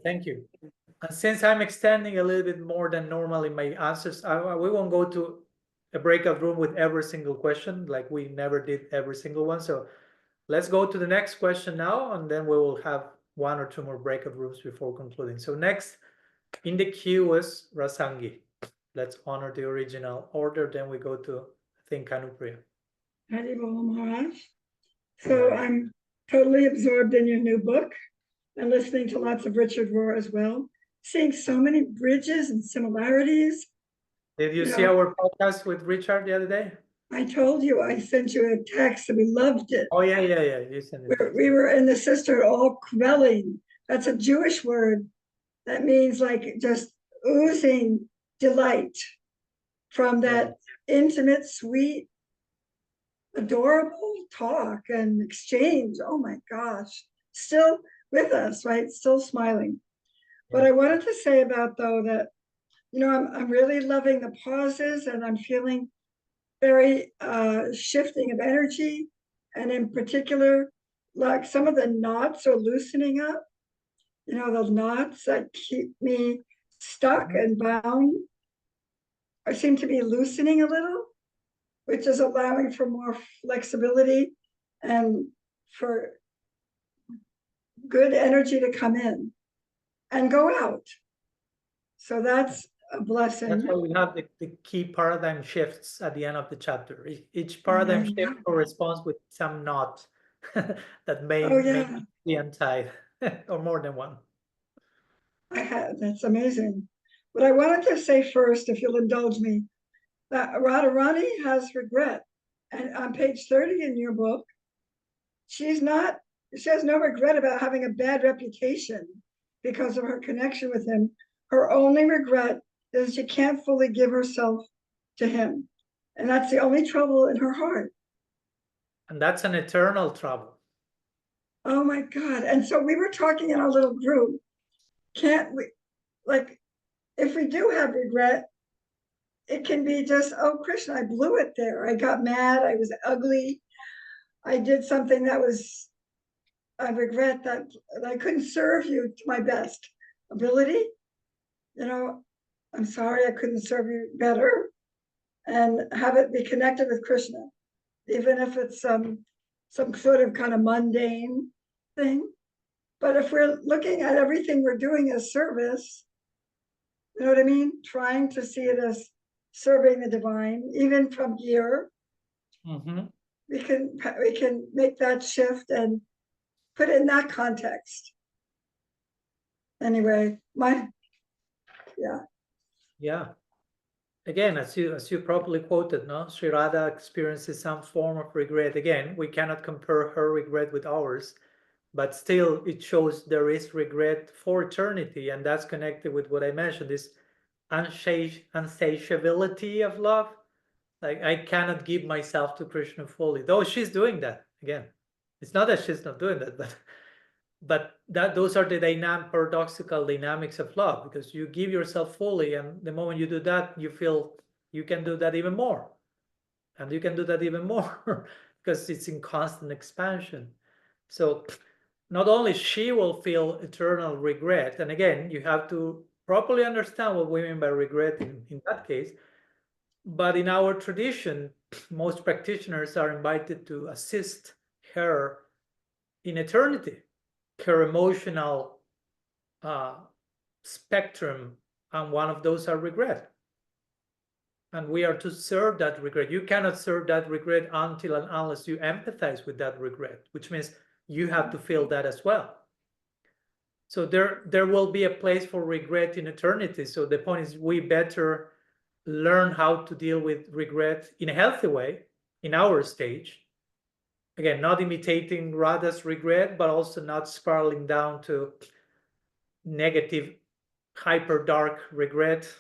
A: Thank you. And since I'm extending a little bit more than normal in my answers, we won't go to a breakout room with every single question, like we never did every single one. So let's go to the next question now, and then we will have one or two more breakout rooms before concluding. So next in the queue was Rasangi. Let's honor the original order. Then we go to, I think, Kanupriya.
E: Haribol Maharaj. So I'm totally absorbed in your new book and listening to lots of Richard Rohr as well. Seeing so many bridges and similarities.
A: Did you see our podcast with Richard the other day?
E: I told you, I sent you a text and we loved it.
A: Oh, yeah. You sent it.
E: We were in the sister all quelling. That's a Jewish word. That means like just oozing delight from that intimate, sweet, adorable talk and exchange. Oh my gosh. Still with us, right? Still smiling. What I wanted to say about though that, you know, I'm really loving the pauses and I'm feeling very shifting of energy. And in particular, like some of the knots are loosening up. You know, the knots that keep me stuck and bound I seem to be loosening a little, which is allowing for more flexibility and for good energy to come in and go out. So that's a blessing.
A: That's why we have the key paradigm shifts at the end of the chapter. Each paradigm shift corresponds with some knot that may be untied, or more than one.
E: That's amazing. What I wanted to say first, if you'll indulge me, that Radharani has regret. And on page 30 in your book, she has no regret about having a bad reputation because of her connection with him. Her only regret is she can't fully give herself to him. And that's the only trouble in her heart.
A: And that's an eternal trouble.
E: Oh my God. And so we were talking in our little group, can't we, like, if we do have regret, it can be just, oh, Krishna, I blew it there. I got mad. I was ugly. I did something that was, I regret that I couldn't serve you to my best ability. You know, I'm sorry I couldn't serve you better, and have it be connected with Krishna, even if it's some sort of kind of mundane thing. But if we're looking at everything we're doing as service, you know what I mean? Trying to see it as serving the divine, even from here, we can make that shift and put it in that context. Anyway,
A: yeah. Again, as you properly quoted, no, Sri Radha experiences some form of regret. Again, we cannot compare her regret with ours, but still it shows there is regret for eternity, and that's connected with what I mentioned, this unsatiability of love. Like, I cannot give myself to Krishna fully, though she's doing that. Again, it's not that she's not doing that, but those are the paradoxical dynamics of love, because you give yourself fully, and the moment you do that, you feel you can do that even more, and you can do that even more because it's in constant expansion. So not only she will feel eternal regret, and again, you have to properly understand what we mean by regret in that case. But in our tradition, most practitioners are invited to assist her in eternity, her emotional spectrum, and one of those are regret. And we are to serve that regret. You cannot serve that regret until and unless you empathize with that regret, which means you have to feel that as well. So there will be a place for regret in eternity. So the point is, we better learn how to deal with regret in a healthy way in our stage. Again, not imitating Radha's regret, but also not spiraling down to negative, hyper dark regret.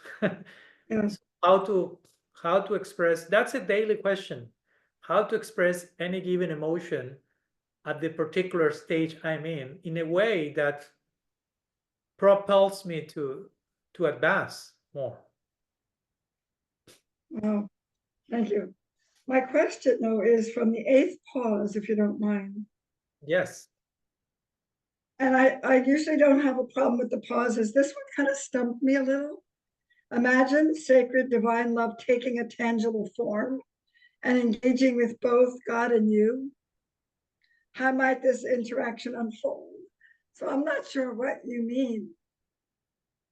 E: Yes.
A: So how to express, that's a daily question. How to express any given emotion at the particular stage I'm in a way that propels me to advance more.
E: Well, thank you. My question, though, is from the 8th pause, if you don't mind.
A: Yes.
E: And I usually don't have a problem with the pauses. This one kind of stumped me a little. Imagine sacred divine love taking a tangible form and engaging with both God and you. How might this interaction unfold? So I'm not sure what you mean.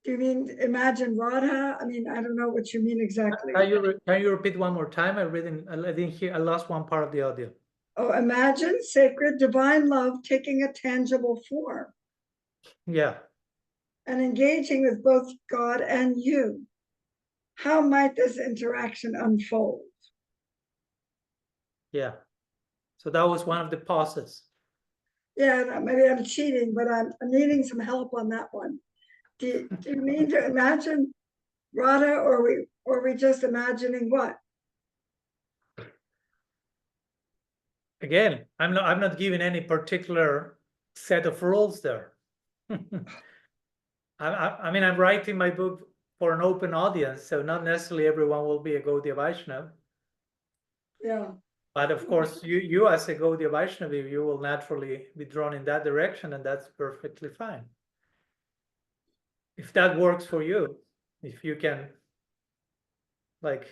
E: Do you mean imagine Radha? I mean, I don't know what you mean exactly.
A: Can you repeat one more time? I didn't hear. I lost one part of the audio.
E: Oh, imagine sacred divine love taking a tangible form.
A: Yeah.
E: And engaging with both God and you. How might this interaction unfold?
A: Yeah. So that was one of the pauses.
E: Yeah, maybe I'm cheating, but I'm needing some help on that one. Do you mean to imagine Radha, or are we just imagining what?
A: Again, I'm not giving any particular set of rules there. I mean, I'm writing my book for an open audience, so not necessarily everyone will be a Gaudiya Vaishnava.
E: Yeah.
A: But of course, you as a Gaudiya Vaishnava, you will naturally be drawn in that direction, and that's perfectly fine. If that works for you, if you can, like,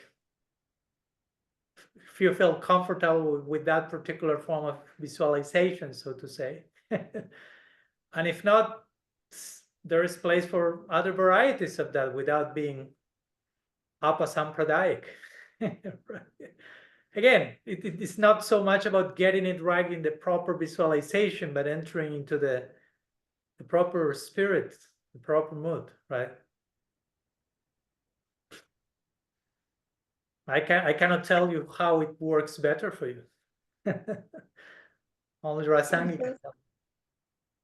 A: if you feel comfortable with that particular form of visualization, so to say. And if not, there is place for other varieties of that without being apasampradayic. Again, it's not so much about getting it right in the proper visualization, but entering into the proper spirit, the proper mood, right? I cannot tell you how it works better for you. Only Rasangi can tell.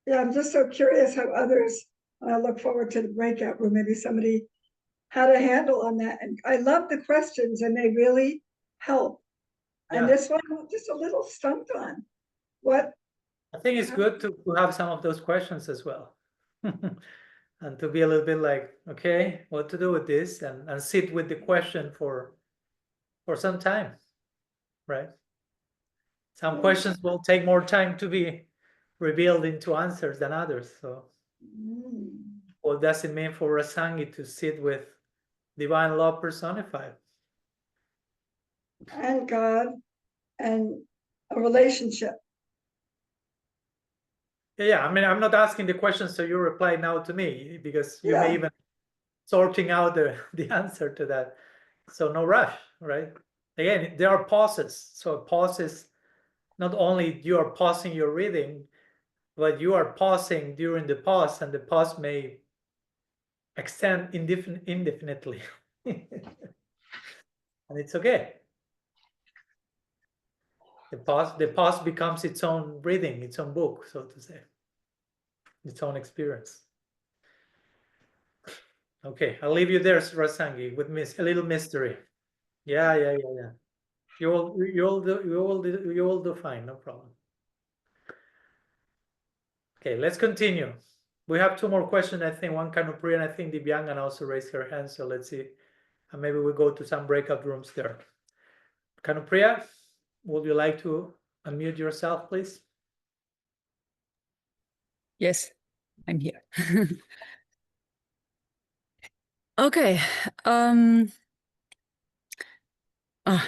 E: Yeah, I'm just so curious how others, I look forward to the breakout room, maybe somebody had a handle on that. And I love the questions and they really help. And
A: Yeah.
E: this one, I'm just a little stumped on. What?
A: I think it's good to have some of those questions as well. And to be a little bit like, okay, what to do with this, and sit with the question for some time, right? Some questions will take more time to be revealed into answers than others. So what does it mean for Rasangi to sit with divine love personified?
E: And God and a relationship.
A: Yeah, I mean, I'm not asking the question so you reply now to me, because you may
E: Yeah.
A: even sorting out the answer to that. So no rush, right? Again, there are pauses. So a pause is not only you are pausing your reading, but you are pausing during the pause, and the pause may extend indefinitely. And it's okay. The pause becomes its own reading, its own book, so to say, its own experience. Okay, I'll leave you there, Rasangi, with a little mystery. Yeah. You will do fine, no problem. Okay, let's continue. We have two more questions. I think one Kanupriya, and I think Divyanga also raised her hand. So let's see, and maybe we go to some breakout rooms there. Kanupriya, would you like to unmute yourself, please?
F: Yes, I'm here. Okay.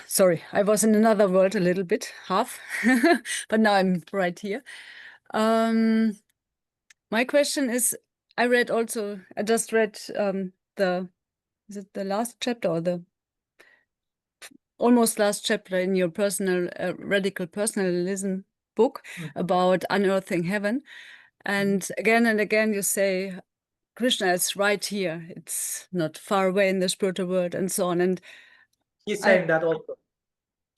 F: Sorry, I was in another world a little bit, half, but now I'm right here. My question is, I just read is it the last chapter or the almost last chapter in your radical personalism book about unearthing heaven. And again you say, Krishna is right here. It's not far away in the spiritual world and so on. And
A: He's saying that also,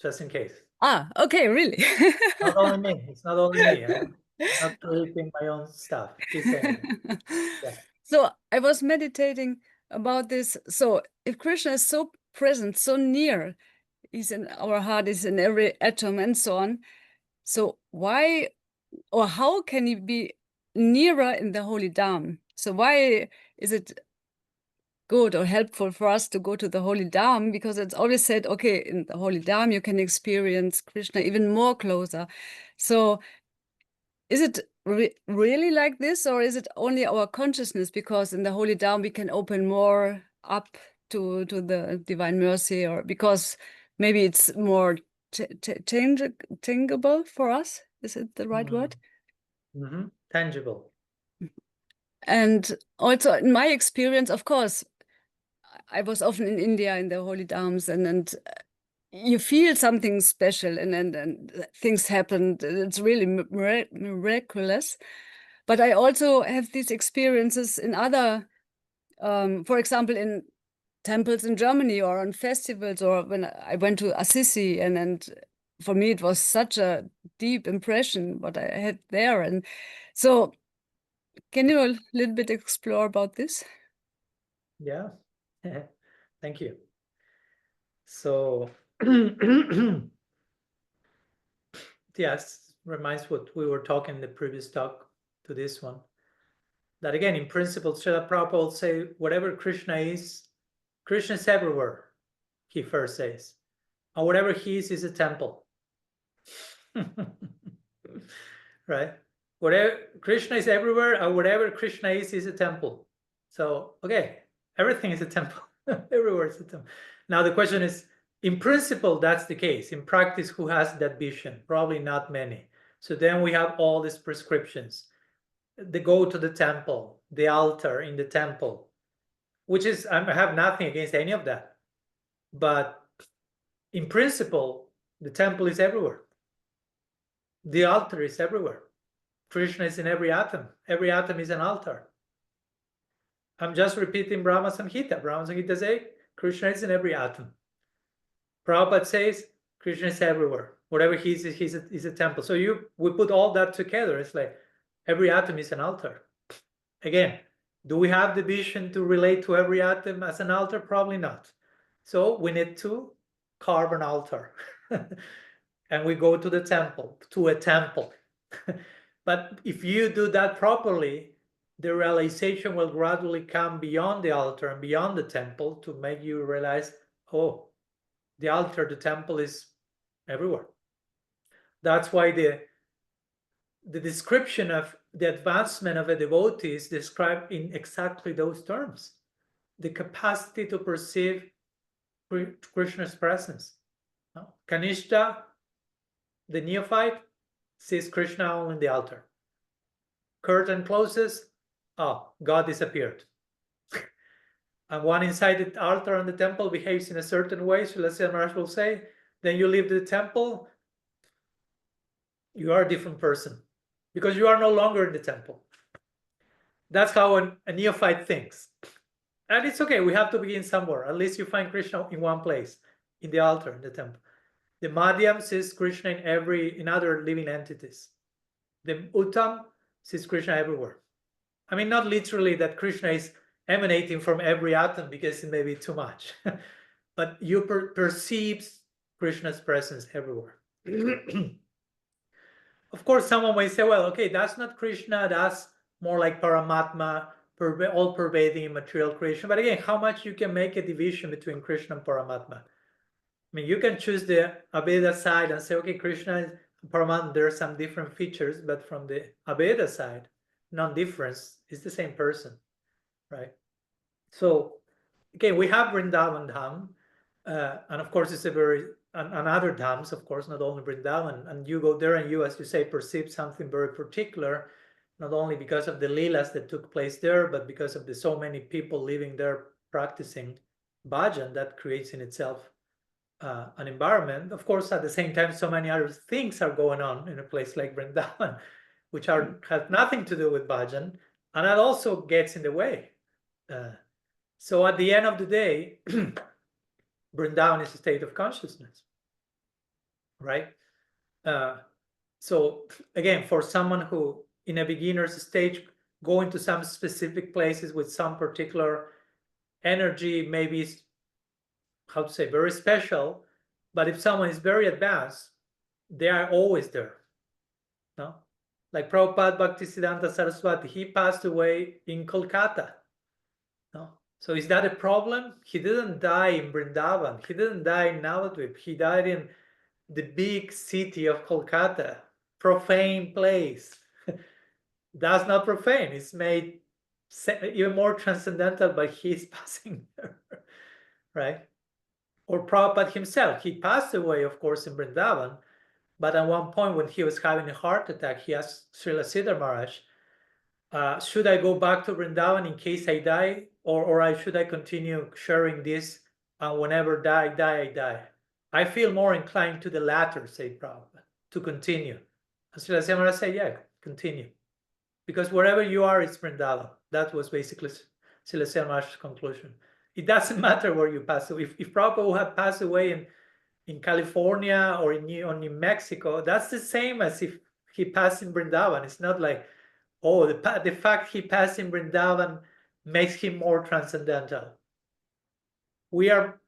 A: just in case.
F: Okay, really?
A: Not only me. It's not only me. I'm not creating my own stuff. He's saying it. Yeah.
F: So I was meditating about this. So if Krishna is so present, so near, he's in our heart, he's in every atom and so on. So why or how can he be nearer in the Holy Dhama? So why is it good or helpful for us to go to the Holy Dhama? Because it's always said, okay, in the Holy Dhama you can experience Krishna even more closer. So is it really like this, or is it only our consciousness? Because in the Holy Dhama we can open more up to the divine mercy, or because maybe it's more tangible for us? Is it the right word?
A: Tangible.
F: And also in my experience, of course, I was often in India in the Holy Dhamas, and you feel something special, and things happen. It's really miraculous. But I also have these experiences in other, for example, in temples in Germany or on festivals, or when I went to Assisi, and for me, it was such a deep impression what I had there. And so can you a little bit explore about this?
A: Yeah, thank you. So, yes, reminds what we were talking in the previous talk to this one. That again, in principle, Srila Prabhupada will say, whatever Krishna is everywhere, he first says. And whatever he is a temple. Right? Whatever Krishna is everywhere, and whatever Krishna is a temple. So, okay, everything is a temple. Everywhere is a temple. Now the question is, in principle, that's the case. In practice, who has that vision? Probably not many. So then we have all these prescriptions. They go to the temple, the altar in the temple, which is, I have nothing against any of that. But in principle, the temple is everywhere. The altar is everywhere. Krishna is in every atom. Every atom is an altar. I'm just repeating Brahma Samhita. Brahma Samhita says, Krishna is in every atom. Prabhupada says, Krishna is everywhere. Whatever he is a temple. So we put all that together. It's like every atom is an altar. Again, do we have the vision to relate to every atom as an altar? Probably not. So we need to carve an altar. And we go to the temple, to a temple. But if you do that properly, the realization will gradually come beyond the altar and beyond the temple to make you realize, oh, the altar, the temple is everywhere. That's why the description of the advancement of a devotee is described in exactly those terms. The capacity to perceive Krishna's presence. Kanishta, the neophyte, sees Krishna only in the altar. Curtain closes, oh, God disappeared. And one inside the altar and the temple behaves in a certain way, so let's say Maharaj will say, then you leave the temple, you are a different person, because you are no longer in the temple. That's how a neophyte thinks. And it's okay, we have to begin somewhere. At least you find Krishna in one place, in the altar, in the temple. The Madhyam sees Krishna in other living entities. The Uttam sees Krishna everywhere. I mean, not literally that Krishna is emanating from every atom, because it may be too much. But you perceive Krishna's presence everywhere. Of course, someone may say, well, okay, that's not Krishna, that's more like Paramatma, all-pervading material creation. But again, how much you can make a division between Krishna and Paramatma? I mean, you can choose the Abheda side and say, okay, Krishna and Paramatma, there are some different features, but from the Abheda side, non-difference is the same person, right? So, again, we have Vrindavan Dham, and of course, it's a very, and other dhams, of course, not only Vrindavan, and you go there and you, as you say, perceive something very particular, not only because of the Lilas that took place there, but because of the so many people living there practicing bhajan, that creates in itself an environment. Of course, at the same time, so many other things are going on in a place like Vrindavan, which have nothing to do with bhajan, and that also gets in the way. So at the end of the day, Vrindavan is a state of consciousness, right? So again, for someone who in a beginner's stage, going to some specific places with some particular energy, maybe, how to say, very special, but if someone is very advanced, they are always there. No? Like Prabhupada Bhaktisiddhanta Saraswati, he passed away in Kolkata. No? So is that a problem? He didn't die in Vrindavan. He didn't die in Navadvip. He died in the big city of Kolkata, profane place. That's not profane. It's made even more transcendental by his passing there, right? Or Prabhupada himself. He passed away, of course, in Vrindavan, but at one point when he was having a heart attack, he asked Srila Siddhar Maharaj, should I go back to Vrindavan in case I die, or should I continue sharing this, and whenever I die? I feel more inclined to the latter, said Prabhupada, to continue. And Srila Siddhar Maharaj said, yeah, continue. Because wherever you are, it's Vrindavan. That was basically Srila Siddhar Maharaj's conclusion. It doesn't matter where you pass away. If Prabhupada would have passed away in California or in New Mexico, that's the same as if he passed in Vrindavan. It's not like, oh, the fact he passed in Vrindavan makes him more transcendental. We are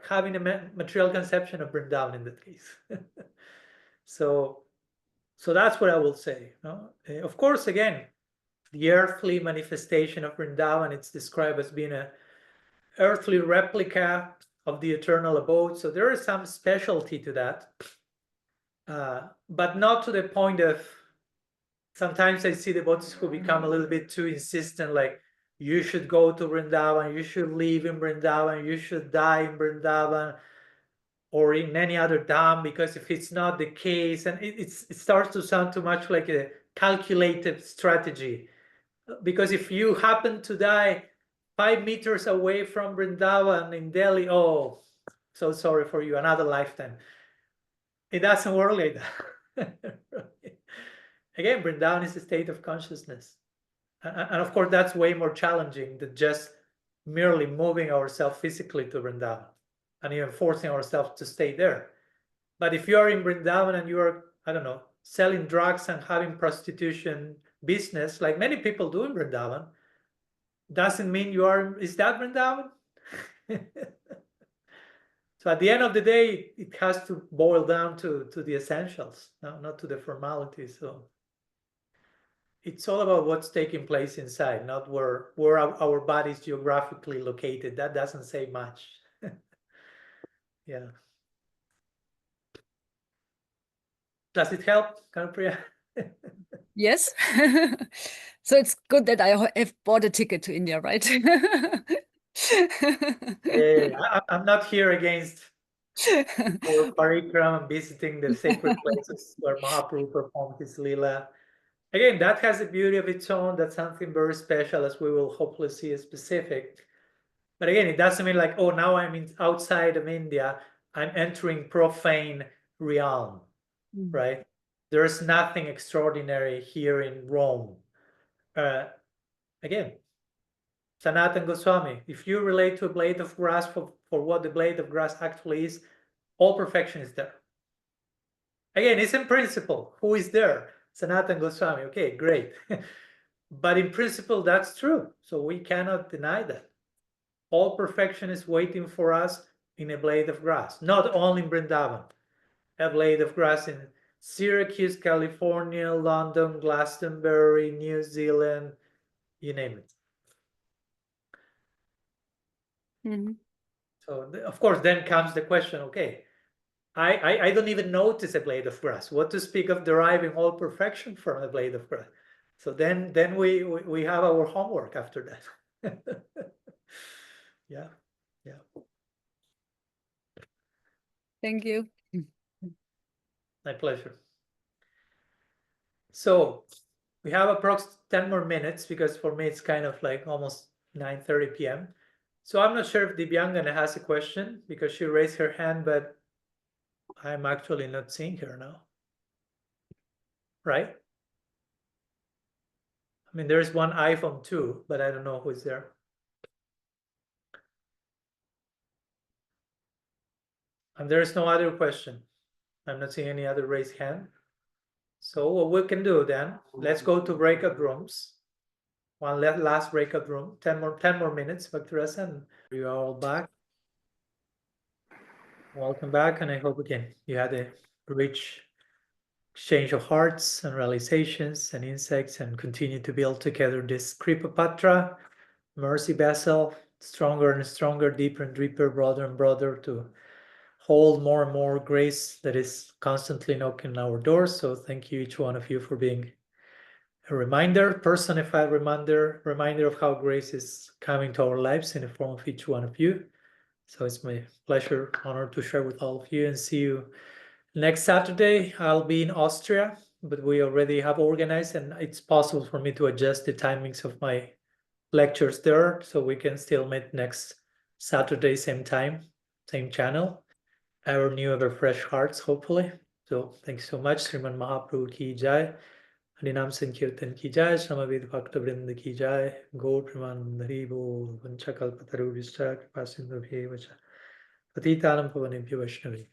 A: having a material conception of Vrindavan in that case. So that's what I will say. No? Of course, again, the earthly manifestation of Vrindavan, it's described as being an earthly replica of the eternal abode. So there is some specialty to that, but not to the point of, sometimes I see devotees who become a little bit too insistent, like, you should go to Vrindavan, you should live in Vrindavan, you should die in Vrindavan, or in any other dham, because if it's not the case, and it starts to sound too much like a calculated strategy. Because if you happen to die 5 meters away from Vrindavan in Delhi, oh, so sorry for you, another lifetime. It doesn't work like that. Again, Vrindavan is a state of consciousness. And of course, that's way more challenging than just merely moving ourselves physically to Vrindavan and even forcing ourselves to stay there. But if you are in Vrindavan and you are, I don't know, selling drugs and having prostitution business, like many people do in Vrindavan, doesn't mean you are, is that Vrindavan? So at the end of the day, it has to boil down to the essentials, not to the formalities. So it's all about what's taking place inside, not where our body is geographically located. That doesn't say much. Yeah. Does it help, Kanupriya?
F: Yes. So it's good that I have bought a ticket to India, right?
A: I'm not here against our parikram and visiting the sacred places where Mahaprabhu performed his Lila. Again, that has a beauty of its own. That's something very special, as we will hopefully see a specific. But again, it doesn't mean like, oh, now I'm outside of India, I'm entering profane realm, right? There's nothing extraordinary here in Rome. Again, Sanatana Goswami, if you relate to a blade of grass for what the blade of grass actually is, all perfection is there. Again, it's in principle. Who is there? Sanatana Goswami. Okay, great. But in principle, that's true. So we cannot deny that. All perfection is waiting for us in a blade of grass. Not only in Vrindavan. A blade of grass in Syracuse, California, London, Glastonbury, New Zealand, you name it. So of course, then comes the question, okay, I don't even notice a blade of grass. What to speak of deriving all perfection from a blade of grass? So then we have our homework after that. Yeah.
F: Thank you.
A: My pleasure. So we have approximately 10 more minutes, because for me it's kind of like almost 9:30 p.m. So I'm not sure if Divyangana has a question, because she raised her hand, but I'm actually not seeing her now. Right? I mean, there's one iPhone too, but I don't know who's there. And there's no other question. I'm not seeing any other raised hand. So what we can do then, let's go to breakout rooms. One last breakout room, 10 more minutes, Bhaktirasa, and you are all back. Welcome back, and I hope again you had a rich exchange of hearts and realizations and insights, and continue to build together this Kripa Patra, mercy vessel, stronger and stronger, deeper and deeper, broader and broader, to hold more and more grace that is constantly knocking on our doors. So thank you, each one of you, for being a reminder, personified reminder of how grace is coming to our lives in the form of each one of you. So it's my pleasure, honor to share with all of you, and see you next Saturday. I'll be in Austria, but we already have organized, and it's possible for me to adjust the timings of my lectures there, so we can still meet next Saturday, same time, same channel. Ever new, ever fresh hearts, hopefully. So thanks so much. Sriman Mahaprabhu ki jai. Harinam Sankirtan ki jai. Samavid Bhakta Vrinda ki jai. Gaur Premanand Bol. Vanchakalpataru Vishta Kripasindhu Bhevacha. Patitanam Pavanebhyo Vaishnavi.